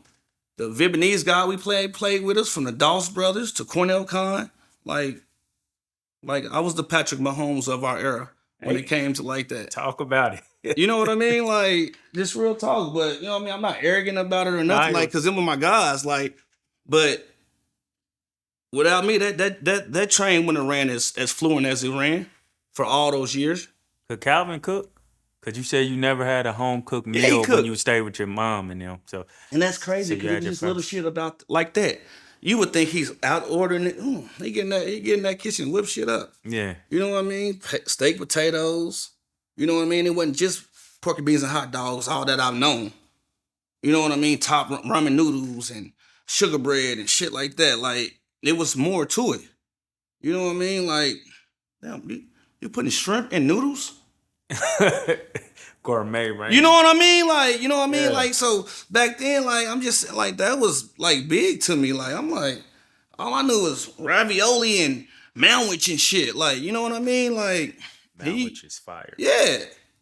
Vibonese guy we played with us, from the Doss brothers to Cornell Khan. Like I was the Patrick Mahomes of our era when it came to like that. Talk about it. You know what I mean? Like, just real talk. But, you know what I mean? I'm not arrogant about it or nothing. Like, because them were my guys. Like, but without me, that train wouldn't have ran as fluent as it ran for all those years. Could Calvin cook? Because you said you never had a home cooked meal when you stayed with your mom and them. And that's crazy because it's just little shit about like that. You would think he's out ordering it. He getting that kitchen, whip shit up. Yeah. You know what I mean? Steak, potatoes. You know what I mean? It wasn't just pork and beans and hot dogs, all that I've known. You know what I mean? Top ramen noodles and sugar bread and shit like that. Like, it was more to it. You know what I mean? Like, damn, you putting shrimp in noodles? Gourmet, right? You know what I mean? Like, you know what I mean? Yeah. Like, so back then, like, I'm just like, that was like big to me. Like, I'm like, all I knew was ravioli and manwich and shit. Like, you know what I mean? Like, manwich is fire. Yeah,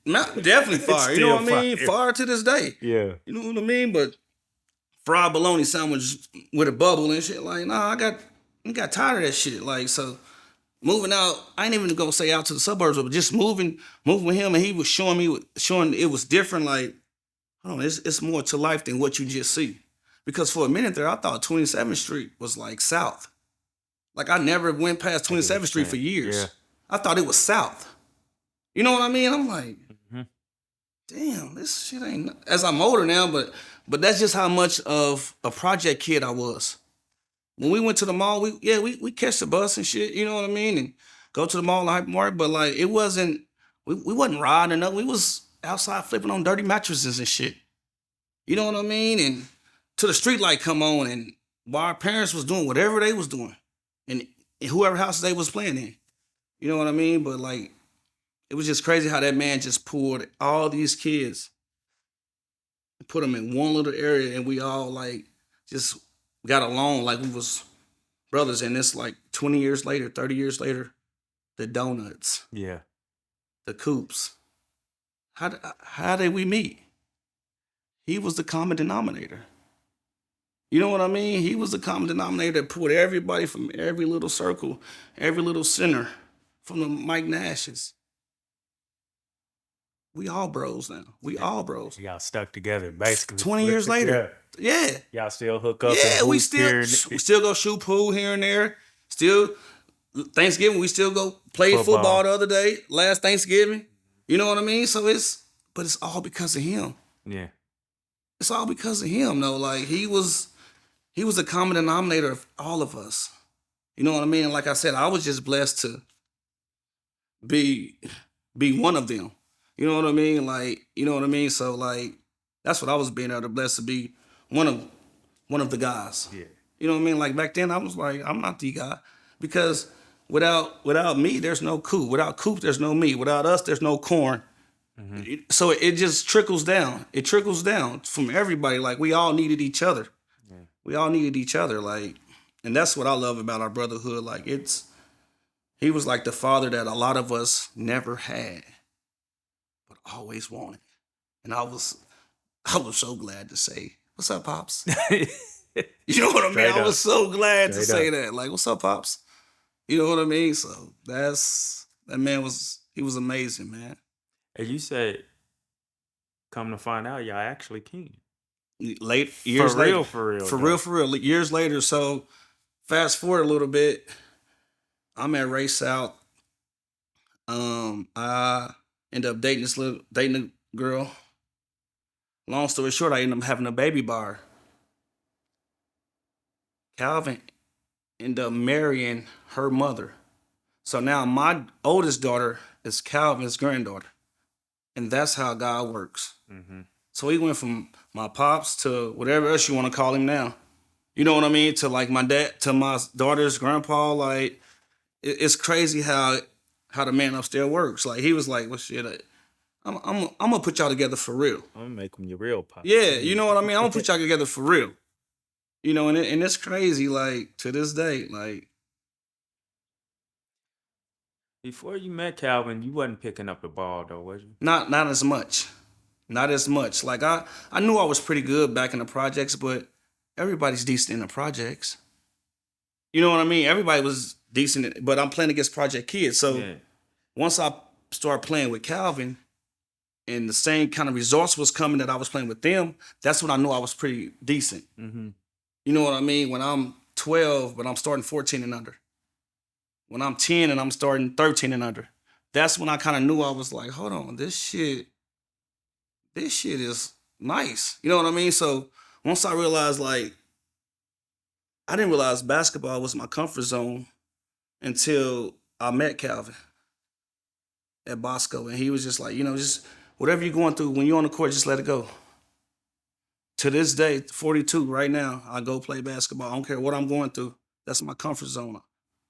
definitely fire. You know what I mean? Fire to this day. Yeah. You know what I mean? But fried bologna sandwich with a bubble and shit. Like, nah, I got tired of that shit. Like, so moving out, I ain't even gonna say out to the suburbs, but just moving with him, and he was showing it was different. Like, hold on, it's more to life than what you just see. Because for a minute there, I thought 27th Street was like south. Like, I never went past 27th Street for years. Yeah. I thought it was south. You know what I mean? I'm like, damn, this shit ain't. As I'm older now, but that's just how much of a project kid I was. When we went to the mall, we catch the bus and shit, you know what I mean? And go to the mall and hypermarket, but like, it wasn't We wasn't riding up. We was outside flipping on dirty mattresses and shit. You know what I mean? And till the street light come on, and while our parents was doing whatever they was doing, and in whoever house they was playing in. You know what I mean? But like, it was just crazy how that man just pulled all these kids and put them in one little area, and we all like just got along like we was brothers. And it's like 20 years later, 30 years later, the donuts, Yeah. the coops. How did we meet? He was the common denominator. You know what I mean? He was the common denominator that pulled everybody from every little circle, every little center, from the Mike Nashes. We all bros now. We all bros. Y'all stuck together basically. 20 years later. Yeah. Y'all still hook up. Yeah, and we hoop here still go shoot pool here and there. Still, Thanksgiving, we still go play football the other day, last Thanksgiving. You know what I mean? So but it's all because of him. Yeah. It's all because of him, though. Like, he was a common denominator of all of us. You know what I mean? And like I said, I was just blessed to be one of them. You know what I mean? Like, you know what I mean? So like, that's what I was being able to blessed to be one of the guys. Yeah. You know what I mean? Like back then I was like, I'm not the guy. Because without me, there's no Coop. Without Coop, there's no me. Without us, there's no corn. Mm-hmm. So it just trickles down. It trickles down from everybody. Like, we all needed each other. Yeah. We all needed each other. Like, and that's what I love about our brotherhood. Like, he was like the father that a lot of us never had, but always wanted. And I was so glad to say, "What's up, Pops?" You know what I mean? I was so glad to say that. Like, "What's up, Pops?" You know what I mean? So that man was amazing, man. And you said, come to find out, y'all actually kin. Years later. For real. Years later. So fast forward a little bit. I'm at Ray South. I end up dating a girl. Long story short, I ended up having a baby by her. Calvin ended up marrying her mother. So now my oldest daughter is Calvin's granddaughter. And that's how God works. Mm-hmm. So he went from my pops to whatever else you want to call him now. You know what I mean? To like my dad, to my daughter's grandpa. Like, it's crazy how the man upstairs works. Like, he was like, well, shit, I'm gonna put y'all together for real. I'm gonna make them your real pops. Yeah, you know what I mean? I'm gonna put y'all together for real. You know, and it's crazy, like, to this day, like. Before you met Calvin, you wasn't picking up the ball, though, was you? Not as much. Not as much. Like, I knew I was pretty good back in the projects, but everybody's decent in the projects. You know what I mean? Everybody was decent, but I'm playing against project kids. So once I started playing with Calvin and the same kind of results was coming that I was playing with them, that's when I knew I was pretty decent. Mm-hmm. You know what I mean? When I'm 12, but I'm starting 14 and under. When I'm 10 and I'm starting 13 and under, that's when I kind of knew I was like, hold on, this shit is nice. You know what I mean? So once I realized, like, I didn't realize basketball was my comfort zone until I met Calvin at Bosco. And he was just like, you know, just whatever you're going through, when you're on the court, just let it go. To this day, 42 right now, I go play basketball. I don't care what I'm going through. That's my comfort zone.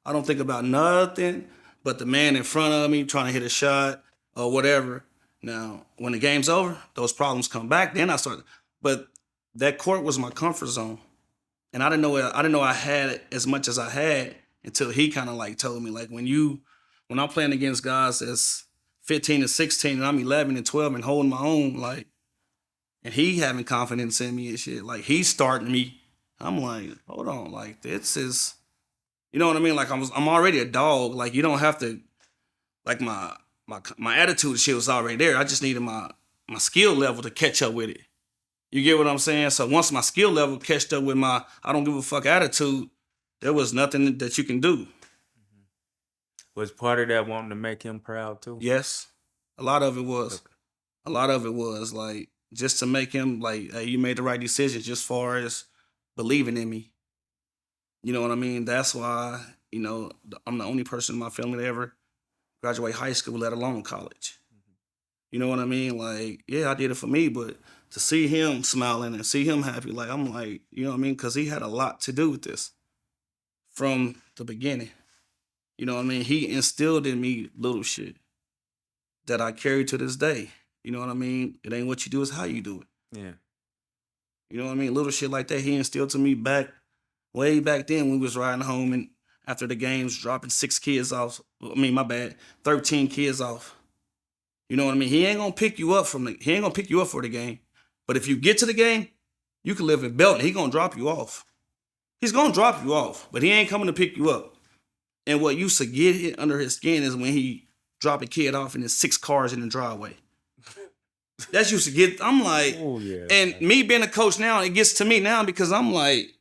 I don't think about nothing but the man in front of me trying to hit a shot or whatever. Now, when the game's over, those problems come back. Then I start. But that court was my comfort zone, and I didn't know I had it as much as I had until he kind of like told me, like, when I'm playing against guys that's 15 and 16 and I'm 11 and 12 and holding my own, like, and he having confidence in me and shit, like, he's starting me. I'm like, hold on, like, this is. You know what I mean? Like, I'm already a dog. Like, you don't have to, like, my attitude and shit was already there. I just needed my skill level to catch up with it. You get what I'm saying? So once my skill level catched up with my I don't give a fuck attitude, there was nothing that you can do. Mm-hmm. Was part of that wanting to make him proud too? Yes. A lot of it was. Okay. A lot of it was, like, just to make him, like, hey, you made the right decision just far as believing in me. You know what I mean? That's why, you know, I'm the only person in my family to ever graduate high school, let alone college. You know what I mean? Like, yeah, I did it for me, but to see him smiling and see him happy, like, I'm like, you know what I mean? Because he had a lot to do with this from the beginning. You know what I mean? He instilled in me little shit that I carry to this day. You know what I mean? It ain't what you do, it's how you do it. Yeah. You know what I mean? Little shit like that he instilled to me way back then when we was riding home and after the games, dropping 6 kids off. I mean, my bad, 13 kids off. You know what I mean? He ain't gonna pick you up for the game. But if you get to the game, you can live in Belton. He gonna drop you off. He's gonna drop you off, but he ain't coming to pick you up. And what used to get hit under his skin is when he dropped a kid off and there's 6 cars in the driveway. That used to get, I'm like, Oh yeah. and me being a coach now, it gets to me now because I'm like,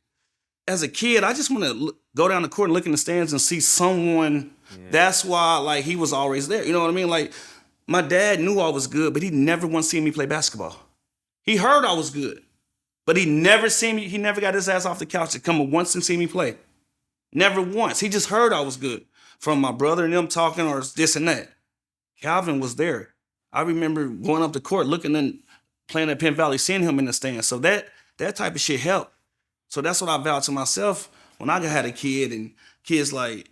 as a kid, I just want to go down the court and look in the stands and see someone. Yeah. That's why, like, he was always there. You know what I mean? Like, my dad knew I was good, but he never once seen me play basketball. He heard I was good, but he never seen me. He never got his ass off the couch to come once and see me play. Never once. He just heard I was good from my brother and them talking or this and that. Calvin was there. I remember going up the court, looking and playing at Penn Valley, seeing him in the stands. So that type of shit helped. So that's what I vowed to myself when I had a kid and kids like,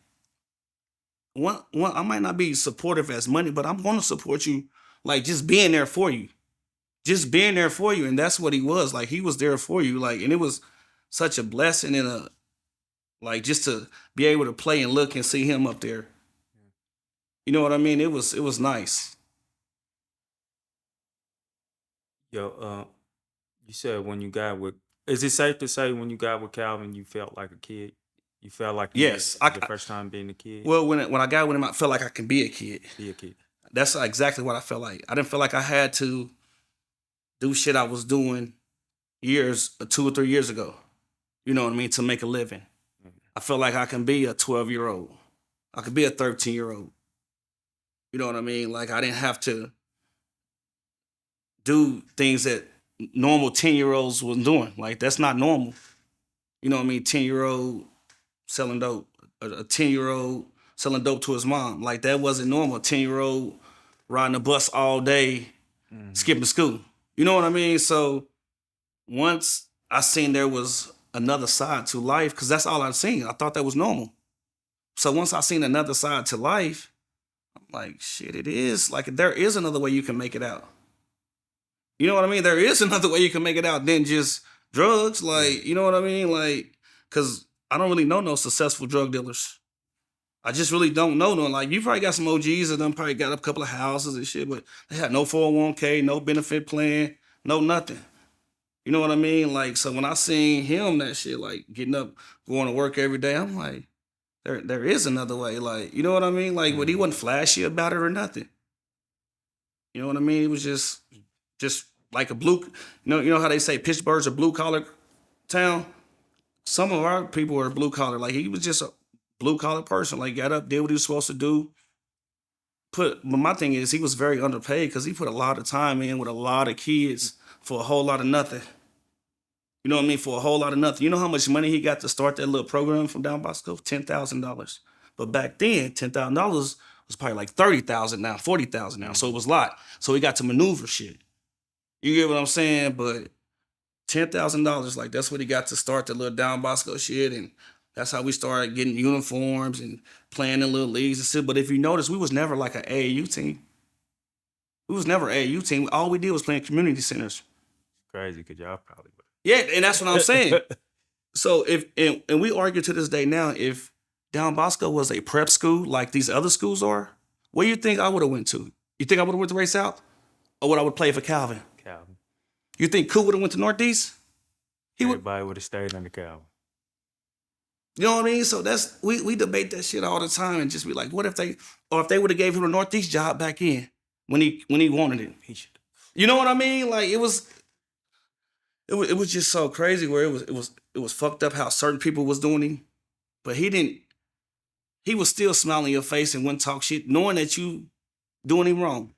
I might not be supportive as money, but I'm going to support you, like just being there for you. Just being there for you. And that's what he was. Like, he was there for you. Like, and it was such a blessing and like just to be able to play and look and see him up there. You know what I mean? It was nice. Yo, you said when you got with, is it safe to say when you got with Calvin, you felt like a kid? You felt like yes, the first time being a kid? Well, when I got with him, I felt like I can be a kid. Be a kid. That's exactly what I felt like. I didn't feel like I had to do shit I was doing 2 or 3 years ago. You know what I mean? To make a living. Mm-hmm. I felt like I can be a 12-year-old. I could be a 13-year-old. You know what I mean? Like, I didn't have to do things that normal 10-year-olds was doing. Like, that's not normal. You know what I mean? 10-year-old selling dope. A 10-year-old selling dope to his mom. Like, that wasn't normal. A 10-year-old riding a bus all day, skipping school. You know what I mean? So once I seen there was another side to life, because that's all I've seen. I thought that was normal. So once I seen another side to life, I'm like, shit, it is. Like, there is another way you can make it out. You know what I mean? There is another way you can make it out than just drugs. Like, you know what I mean? Like, because I don't really know no successful drug dealers. I just really don't know them. Like, you probably got some OGs that done probably got a couple of houses and shit, but they had no 401k, no benefit plan, no nothing. You know what I mean? Like, so when I seen him, that shit, like, getting up, going to work every day, I'm like, there is another way. Like, you know what I mean? Like, but he wasn't flashy about it or nothing. You know what I mean? It was just like a blue, you know how they say Pittsburgh's a blue collar town? Some of our people were blue collar. Like, he was just a blue collar person. Like, got up, did what he was supposed to do. But my thing is, he was very underpaid because he put a lot of time in with a lot of kids for a whole lot of nothing. You know what I mean? For a whole lot of nothing. You know how much money he got to start that little program from Down Bosco? $10,000. But back then, $10,000 was probably like $30,000 now, $40,000 now. So it was a lot. So he got to maneuver shit. You get what I'm saying? But $10,000, like, that's what he got to start the little Down Bosco shit. And that's how we started getting uniforms and playing in little leagues and shit. But if you notice, we was never like an AAU team. We was never an AAU team. All we did was play in community centers. Crazy, because y'all probably would. Yeah, and that's what I'm saying. So and we argue to this day now, if Down Bosco was a prep school like these other schools are, where you think I would have went to? You think I would have went to Ray South? Or would I would play for Calvin? Calvin. You think Koo would have went to Northeast? Everybody would have stayed under Calvin. You know what I mean? So that's we debate that shit all the time and just be like, what if they would have gave him a Northeast job back in when he wanted it? He should. You know what I mean? Like, it was just so crazy where it was fucked up how certain people was doing him, but he was still smiling in your face and wouldn't talk shit, knowing that you doing him wrong.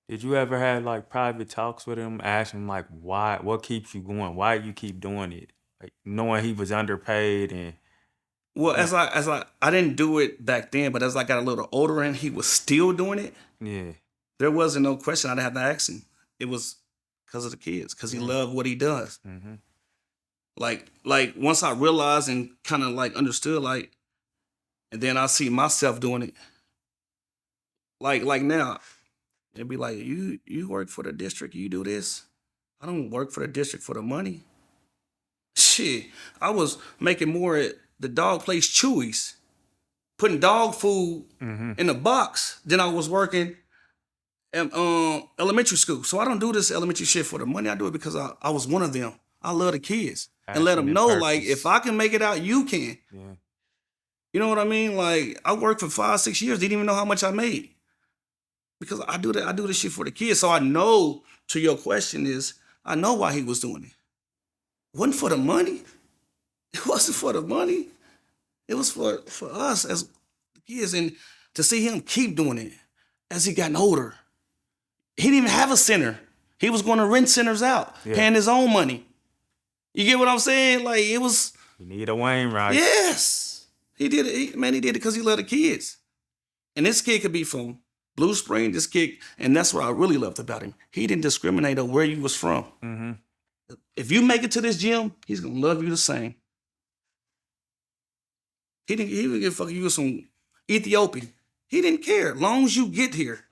Did you ever have like private talks with him, ask him like why, what keeps you going, why you keep doing it, like knowing he was underpaid and? Well, as I didn't do it back then, but as I got a little older and he was still doing it. Yeah. there wasn't no question I'd have to ask him. It was because of the kids, because he loved what he does. Mm-hmm. Like once I realized and kind of like understood, like, and then I see myself doing it. Like now, it'd be like, you work for the district, you do this. I don't work for the district for the money. Shit, I was making more at the dog place Chewy's, putting dog food in a box than I was working at elementary school. So I don't do this elementary shit for the money. I do it because I was one of them. I love the kids. And let them know, like, if I can make it out, you can. Yeah. You know what I mean? Like, I worked for 5-6 years, didn't even know how much I made. Because I do this shit for the kids. So I know, to your question is, I know why he was doing it. It wasn't for the money. It wasn't for the money. It was for us as kids. And to see him keep doing it as he got older. He didn't even have a center. He was going to rent centers out, paying his own money. You get what I'm saying? Like, it was... You need a Wainwright. Yes. He did it. He did it because he loved the kids. And this kid could be from Blue Spring, this kid, and that's what I really loved about him. He didn't discriminate on where you was from. Mm-hmm. If you make it to this gym, he's going to love you the same. He didn't give a fuck if you was from Ethiopia. He didn't care. As long as you get here.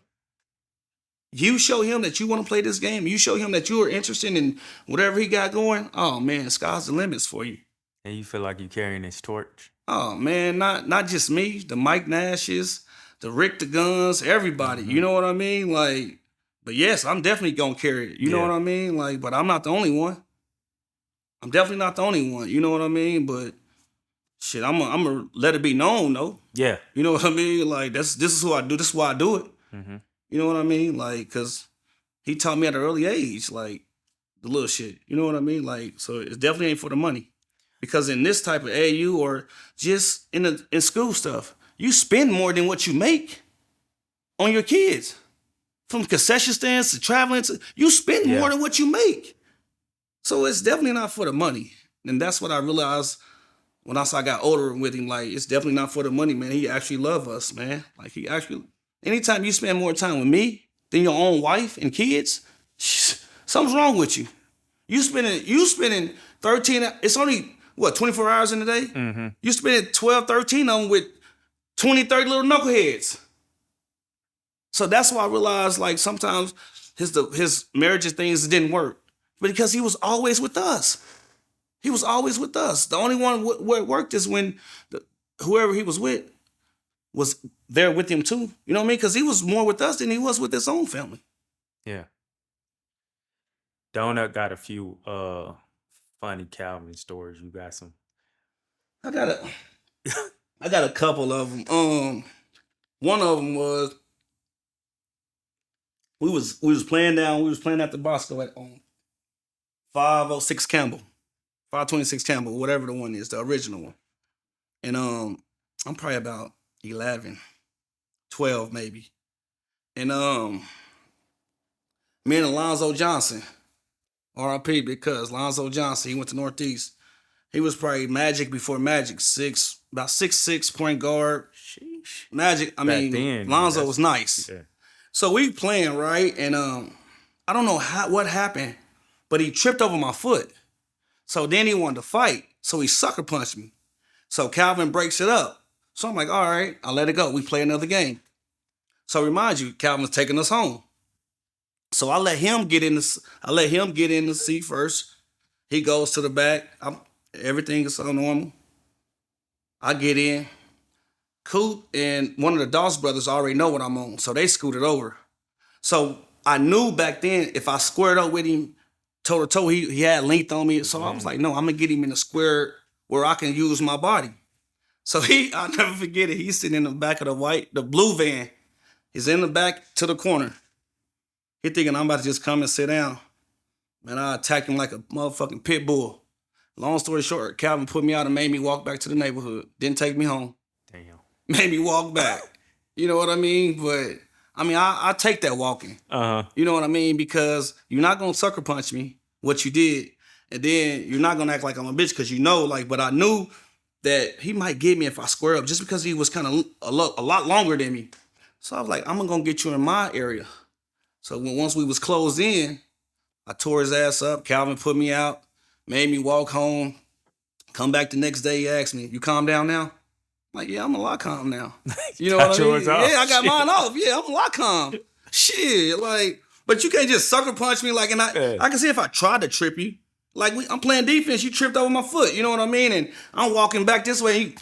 You show him that you want to play this game. You show him that you are interested in whatever he got going. Oh, man, sky's the limits for you. And you feel like you're carrying his torch? Oh, man, not just me. The Mike Nashes, the Rick the Guns, everybody. You know what I mean? Like, but yes, I'm definitely going to carry it. You know what I mean? Like, but I'm not the only one. I'm definitely not the only one. You know what I mean? But shit, I'm gonna let it be known, though. Yeah. You know what I mean? Like, this is who I do. This is why I do it. Mm-hmm. You know what I mean? Like, because he taught me at an early age, like, the little shit. You know what I mean? Like, so it definitely ain't for the money. Because in this type of AU or just in school stuff, you spend more than what you make on your kids. From concession stands to traveling, you spend more than what you make. So it's definitely not for the money. And that's what I realized when I got older with him. Like, it's definitely not for the money, man. He actually loves us, man. Like, he actually... Anytime you spend more time with me than your own wife and kids, something's wrong with you. You spending 13, it's only, 24 hours in a day? Mm-hmm. You spending 12, 13 of them with 20, 30 little knuckleheads. So that's why I realized, like, sometimes his marriages things didn't work. But because he was always with us. He was always with us. The only one where it worked is when whoever he was with was there with him too. You know what I mean? Because he was more with us than he was with his own family. Yeah. Donut got a few funny Calvin stories. You got some? I got a couple of them. One of them was we was playing at the Bosco at 506 Campbell, 526 Campbell, whatever the one is, the original one. And I'm probably about 11, 12 maybe. And me and Alonzo Johnson, R.I.P. because Alonzo Johnson, he went to Northeast. He was probably Magic before Magic, about 6'6" point guard. Sheesh. Magic, Alonzo was nice. Yeah. So we playing, right? And I don't know what happened, but he tripped over my foot. So then he wanted to fight. So he sucker punched me. So Calvin breaks it up. So I'm like, all right, I'll let it go. We play another game. So remind you, Calvin's taking us home. So I let him get in the seat first. He goes to the back. Everything is so normal. I get in. Coop and one of the Doss brothers already know what I'm on, so they scooted over. So I knew back then if I squared up with him toe to toe, he had length on me. So I was like, no, I'm gonna get him in a square where I can use my body. So I'll never forget it. He's sitting in the back of the blue van. He's in the back to the corner. He thinking I'm about to just come and sit down. Man, I attacked him like a motherfucking pit bull. Long story short, Calvin put me out and made me walk back to the neighborhood. Didn't take me home. Damn. Made me walk back. You know what I mean? But, I take that walking. Uh-huh. You know what I mean? Because you're not going to sucker punch me, what you did. And then you're not going to act like I'm a bitch because but I knew that he might get me if I square up just because he was kind of a lot longer than me. So I was like, I'm going to get you in my area. So once we was closed in, I tore his ass up. Calvin put me out, made me walk home. Come back the next day, he asked me, "You calm down now?" I'm like, "Yeah, I'm a lot calm now." You know what I mean? yours off. Yeah, I got Shit. mine off. Yeah, I'm a lot calm. Shit, like, but you can't just sucker punch me. Like, and I can see if I tried to trip you. Like, I'm playing defense, you tripped over my foot. You know what I mean? And I'm walking back this way.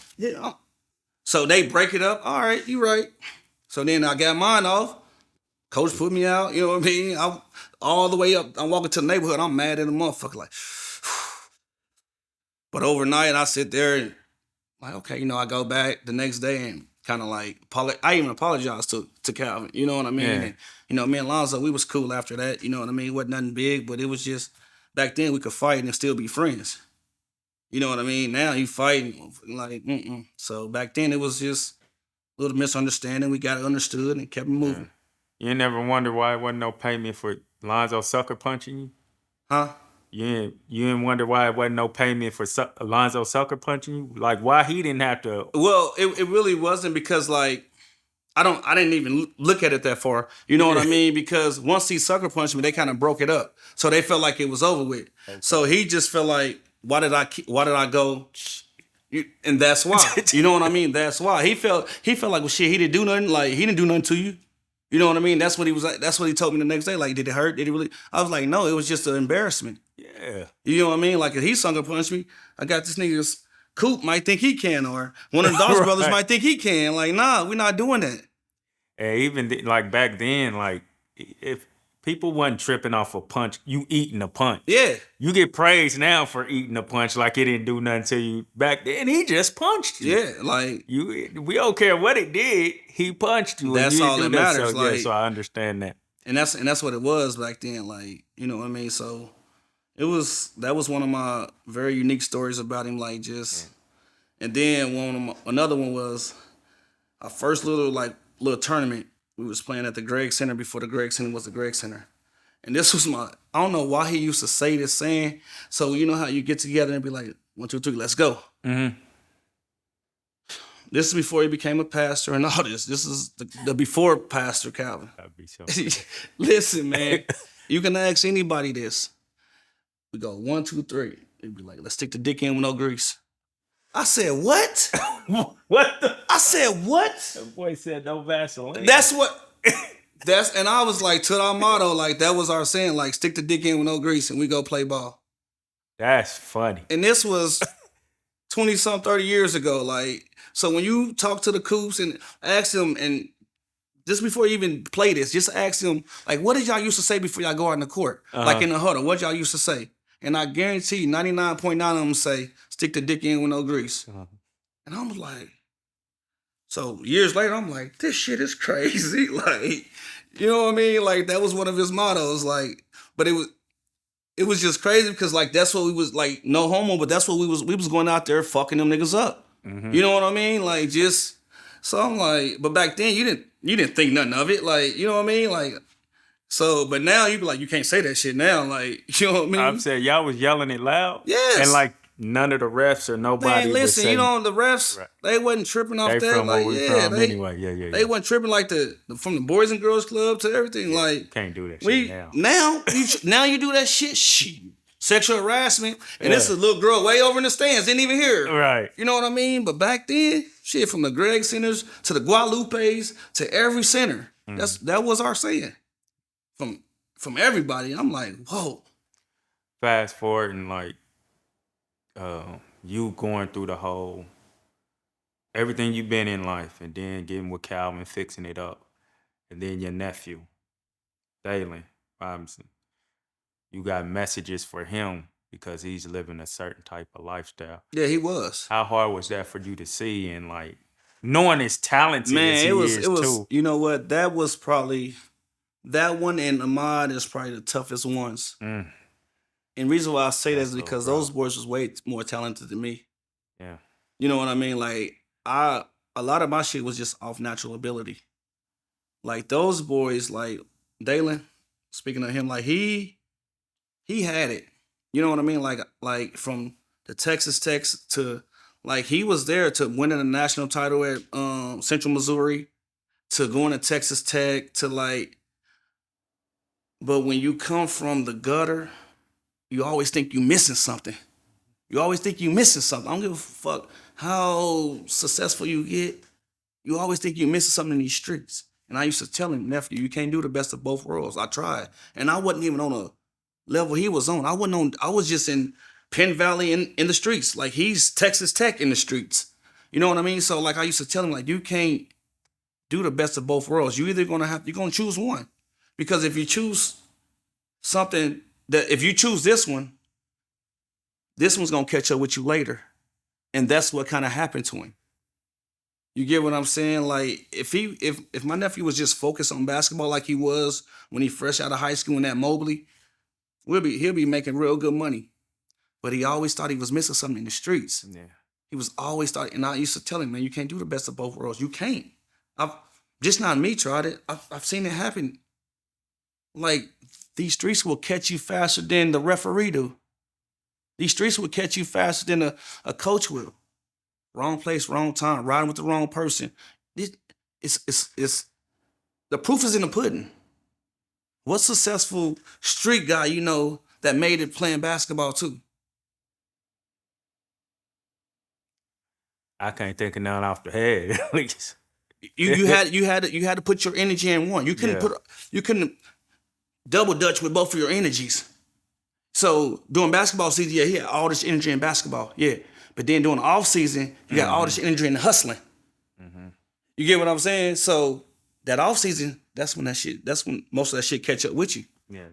So they break it up. All right, you right. So then I got mine off. Coach put me out. You know what I mean? I'm all the way up. I'm walking to the neighborhood. I'm mad at the motherfucker. Like, but overnight I sit there and like, okay, I go back the next day and kind of like, I even apologized to Calvin. You know what I mean? Yeah. And, me and Lonzo, we was cool after that. You know what I mean? It wasn't nothing big, but it was just, back then we could fight and still be friends. You know what I mean? Now you fighting, like, So back then it was just a little misunderstanding. We got it understood and kept it moving. You never wonder why it wasn't no payment for Lonzo sucker punching you? Huh? You didn't wonder why it wasn't no payment for Lonzo sucker punching you? Like, why he didn't have to? Well, it really wasn't because, like, I didn't even look at it that far. You know what I mean? Because once he sucker punched me, they kind of broke it up. So they felt like it was over with. Okay. So he just felt like, why did I go? And that's why. You know what I mean? That's why. He felt like, well, shit, he didn't do nothing. Like, he didn't do nothing to you. You know what I mean? That's what he was like. That's what he told me the next day. Like, did it hurt? Did it really? I was like, no, it was just an embarrassment. Yeah. You know what I mean? Like, if he sucker punched me, I got this nigga's Coop might think he can, or one of the Dawes brothers might think he can. Like, nah, we're not doing that. And even like back then, like, if people wasn't tripping off a punch, you eating a punch. Yeah. You get praised now for eating a punch like it didn't do nothing to you. Back then, he just punched you. Yeah, like, we don't care what it did. He punched you. That's all that matters. So, like, so I understand that. And that's what it was back then. Like, you know what I mean? So that was one of my very unique stories about him. Like, just, and then another one was our first little tournament. We was playing at the Gregg Center before the Gregg Center was the Gregg Center. And this was I don't know why he used to say this saying. So you know how you get together and be like, 1, 2, 3, let's go. Mm-hmm. This is before he became a pastor and all this. This is the before Pastor Calvin. That'd be so. Listen, man, you can ask anybody this. We go 1, 2, 3. They'd be like, let's stick the dick in with no grease. I said, what? What? I said, what? That boy said no Vaseline. That's what. And I was like, to our motto, like, that was our saying, like, stick the dick in with no grease and we go play ball. That's funny. And this was 20-some, 30 years ago. Like, so when you talk to the Coops and ask them, and just before you even play this, just ask them, like, what did y'all used to say before y'all go out in the court? Like in the huddle, what y'all used to say? And I guarantee 99.9 of them say, stick the dick in with no grease. And I'm like, so years later, I'm like, this shit is crazy. Like, you know what I mean? Like, that was one of his mottos. Like, but it was just crazy because, like, that's what we was, like, no homo, but that's what we was going out there fucking them niggas up. Mm-hmm. You know what I mean? Like, just, so I'm like, but back then you didn't think nothing of it. Like, you know what I mean? Like, so, but now you be like, you can't say that shit now. Like, you know what I mean? I'm saying y'all was yelling it loud. Yes. And like none of the refs or nobody. Man, listen, was saying, the refs, right. They wasn't tripping off they that. From like, where we from anyway. Yeah. They wasn't tripping like from the Boys and Girls Club to everything. Like, can't do that shit now. Now you do that shit. Shit. Sexual harassment, and this is a little girl way over in the stands, didn't even hear it. Right. You know what I mean? But back then, shit, from the Gregg Centers to the Guadalupes to every center, that was our saying. From everybody, I'm like, whoa. Fast forward and like, you going through the whole, everything you've been in life, and then getting with Calvin, fixing it up, and then your nephew, Dalen Robinson. You got messages for him because he's living a certain type of lifestyle. Yeah, he was. How hard was that for you to see, and like knowing his talented as it was too? You know what? That was probably, that one and Ahmad is probably the toughest ones. And the reason why I say that is because those boys was way more talented than me. Yeah. You know what I mean? Like, a lot of my shit was just off natural ability. Like, those boys, like Dalen, speaking of him, like he had it. You know what I mean? Like from the Texas Tech to, like, he was there to winning a national title at Central Missouri, to going to Texas Tech, to like But when you come from the gutter, you always think you're missing something. You always think you're missing something. I don't give a fuck how successful you get. You always think you're missing something in these streets. And I used to tell him, nephew, you can't do the best of both worlds. I tried. And I wasn't even on a level he was on. I was just in Penn Valley in the streets. Like he's Texas Tech in the streets. You know what I mean? So like I used to tell him, like, you can't do the best of both worlds. You're gonna choose one. Because if you choose something if you choose this one's gonna catch up with you later. And that's what kind of happened to him. You get what I'm saying? Like if my nephew was just focused on basketball like he was when he fresh out of high school in that Mobley, he'll be making real good money. But he always thought he was missing something in the streets. Yeah. He was always thought, and I used to tell him, man, you can't do the best of both worlds. You can't. I've just not me tried it. I've seen it happen. Like these streets will catch you faster than the referee do. These streets will catch you faster than a coach will. Wrong place, wrong time, riding with the wrong person. It's the proof is in the pudding. What successful street guy you know that made it playing basketball too? I can't think of none off the head. At least. You had to put your energy in one. You couldn't double dutch with both of your energies. So during basketball season, yeah, he had all this energy in basketball, yeah. But then during the off season, you got all this energy in the hustling. Mm-hmm. You get what I'm saying? So that off season, that's when most of that shit catch up with you. Yeah.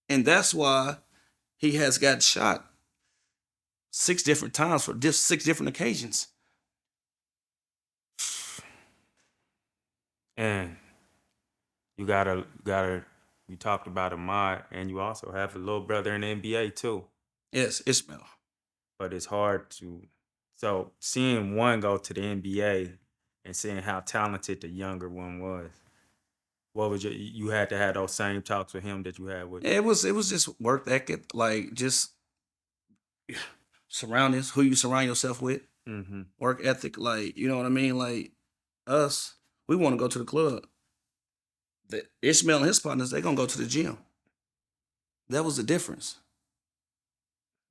And that's why he has got shot 6 different times for 6 different occasions. And you talked about Ahmad, and you also have a little brother in the NBA too. Yes, Ishmael. But it's hard so seeing one go to the NBA and seeing how talented the younger one was. What was you had to have those same talks with him that you had with? It was just work ethic, like just surroundings, who you surround yourself with, work ethic, like, you know what I mean? Like us, we want to go to the club. Ishmael and his partners, they're gonna go to the gym. That was the difference.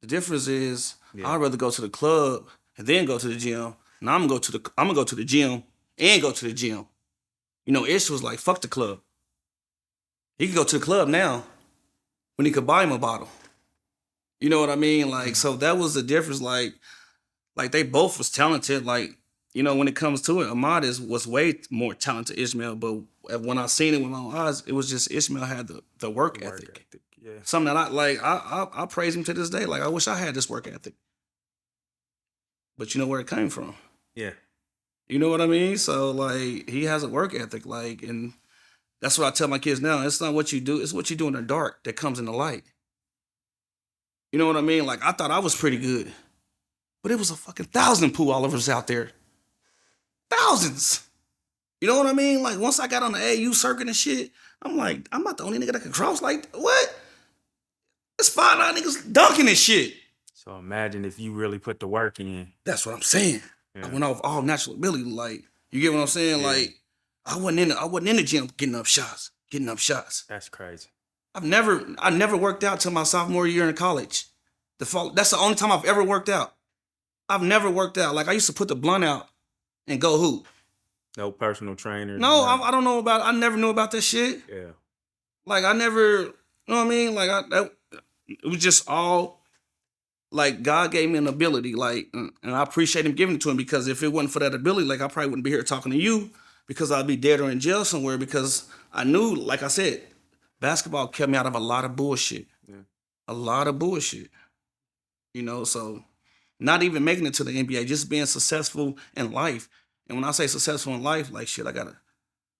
The difference is I'd rather go to the club and then go to the gym. Now I'm gonna go to the gym and go to the gym. You know, Ish was like, fuck the club. He could go to the club now when he could buy him a bottle. You know what I mean? Like, so that was the difference. Like they both was talented. Like, you know, when it comes to it, Ahmad was way more talented than Ishmael. But when I seen it with my own eyes, it was just Ishmael had the work ethic. Yeah. Something that I praise him to this day. Like, I wish I had this work ethic. But you know where it came from. Yeah. You know what I mean? So, like, he has a work ethic. Like, and that's what I tell my kids now. It's not what you do. It's what you do in the dark that comes in the light. You know what I mean? Like, I thought I was pretty good. But it was a fucking 1,000 Pooh Olivers out there. Thousands. You know what I mean? Like, once I got on the AU circuit and shit, I'm like, I'm not the only nigga that can cross. Like, what? It's 5 niggas dunking this shit. So imagine if you really put the work in. That's what I'm saying. Yeah. I went off all natural ability. Like, you get what I'm saying? Yeah. Like, I wasn't in the gym getting up shots. That's crazy. I never worked out till my sophomore year in college. That's the only time I've ever worked out. I've never worked out. Like, I used to put the blunt out and go hoop. No personal trainer. No, I don't know about. I never knew about that shit. Yeah. Like, I never. You know what I mean? Like, it was just all. Like, God gave me an ability. Like, and I appreciate Him giving it to Him, because if it wasn't for that ability, like, I probably wouldn't be here talking to you, because I'd be dead or in jail somewhere, because I knew, like I said, basketball kept me out of a lot of bullshit. Yeah. A lot of bullshit. You know, so not even making it to the NBA, just being successful in life. And when I say successful in life, like, shit, I got a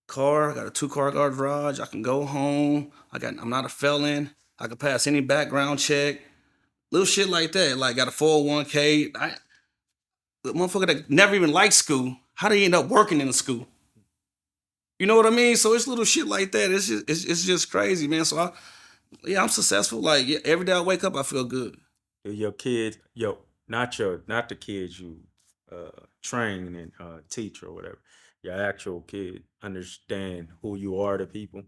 car, I got a 2-car garage, I can go home, I'm not a felon, I can pass any background check, little shit like that. Like, got a 401k. The motherfucker that never even liked school, how did he end up working in the school? You know what I mean? So it's little shit like that. It's just crazy, man. So I'm successful. Like, every day I wake up, I feel good. Your kids, not the kids you train and teach or whatever. Your actual kid understand who you are to people.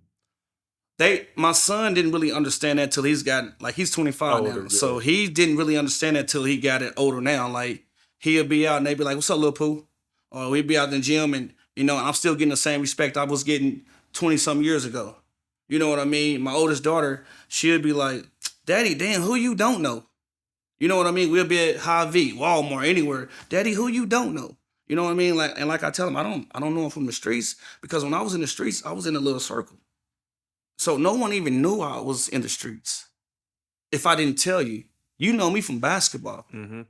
my son didn't really understand that till he's 25 now. Older, yeah. So he didn't really understand that till he got it older now. Like he'll be out and they be like, "What's up, little Pooh?" Or we'd be out in the gym and I'm still getting the same respect I was getting 20 some years ago. You know what I mean? My oldest daughter, she'll be like, "Daddy, damn, who you don't know?" You know what I mean? We'll be at Hy-Vee, Walmart, anywhere. "Daddy, who you don't know?" You know what I mean? Like I tell them, I don't know him from the streets because when I was in the streets, I was in a little circle. So no one even knew I was in the streets. If I didn't tell you, you know me from basketball. Mm-hmm.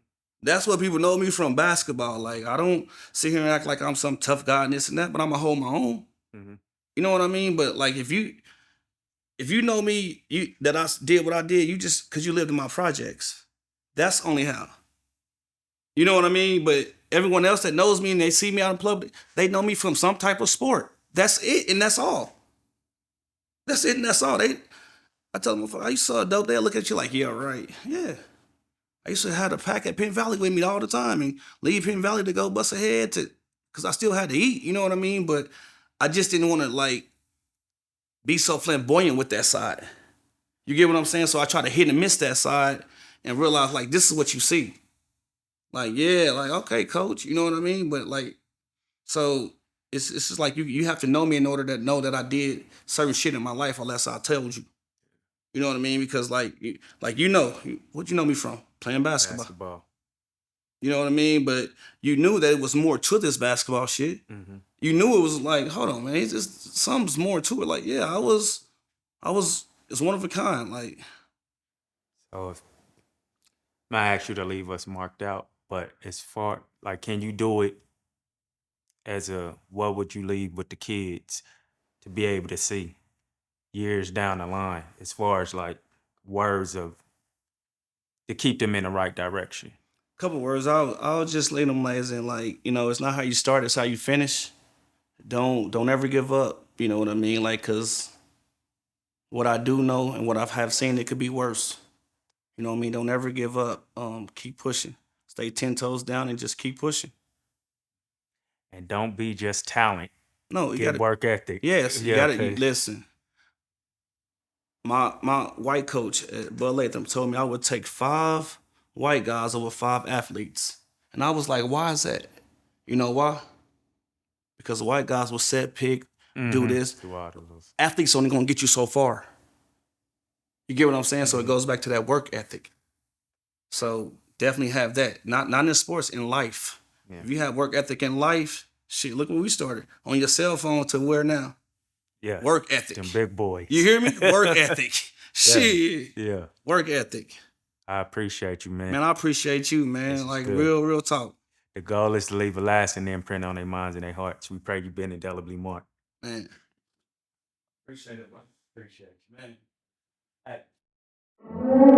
That's what people know me from, basketball. Like I don't sit here and act like I'm some tough guy and this and that, but I'm gonna hold my own. Mm-hmm. You know what I mean? But like if you know me, that I did what I did, you just because you lived in my projects. That's only how. You know what I mean? But everyone else that knows me and they see me out in public, they know me from some type of sport. That's it, and that's all. That's it, and that's all. I tell them, I used to sell dope. They'll look at you like, "Yeah, right. Yeah." I used to have the pack at Penn Valley with me all the time and leave Penn Valley to go bust a head because I still had to eat. You know what I mean? But I just didn't want to like be so flamboyant with that side. You get what I'm saying? So I try to hit and miss that side and realize like this is what you see. Like, yeah, like, okay, coach, you know what I mean? But like, so it's just like you have to know me in order to know that I did certain shit in my life unless I told you. You know what I mean? Because what you know me from? Playing basketball. You know what I mean? But you knew that it was more to this basketball shit. Mm-hmm. You knew it was like, hold on, man, it's just something's more to it. Like, yeah, I was it's one of a kind. Like, So if I ask you to leave us marked out, but as far like, can you do it as what would you leave with the kids to be able to see years down the line, as far as like words to keep them in the right direction? couple words, I'll just leave them as in like, it's not how you start, it's how you finish. Don't ever give up. You know what I mean? Like, cause what I do know and what I have seen, it could be worse. You know what I mean? Don't ever give up. Keep pushing. Stay 10 toes down and just keep pushing. And don't be just talent. No, you Get gotta work ethic. Yes, you Yeah, gotta okay. listen. My white coach at Bud Latham told me I would take 5 white guys over 5 athletes. And I was like, why is that? You know why? Because the white guys will set, pick, do this. Do all of those. Athletes only gonna get you so far. You get what I'm saying? So it goes back to that work ethic. So definitely have that. Not in sports, in life. Yeah. If you have work ethic in life, shit, look when we started. On your cell phone to where now? Yeah. Work ethic. Them big boys. You hear me? Work ethic. Shit. Yeah. Work ethic. I appreciate you, man. Man, I appreciate you, man. This is Like good. real talk. The goal is to leave a lasting imprint on their minds and their hearts. We pray you've been indelibly marked. Man. Appreciate it, bro. Appreciate you, man. Hey.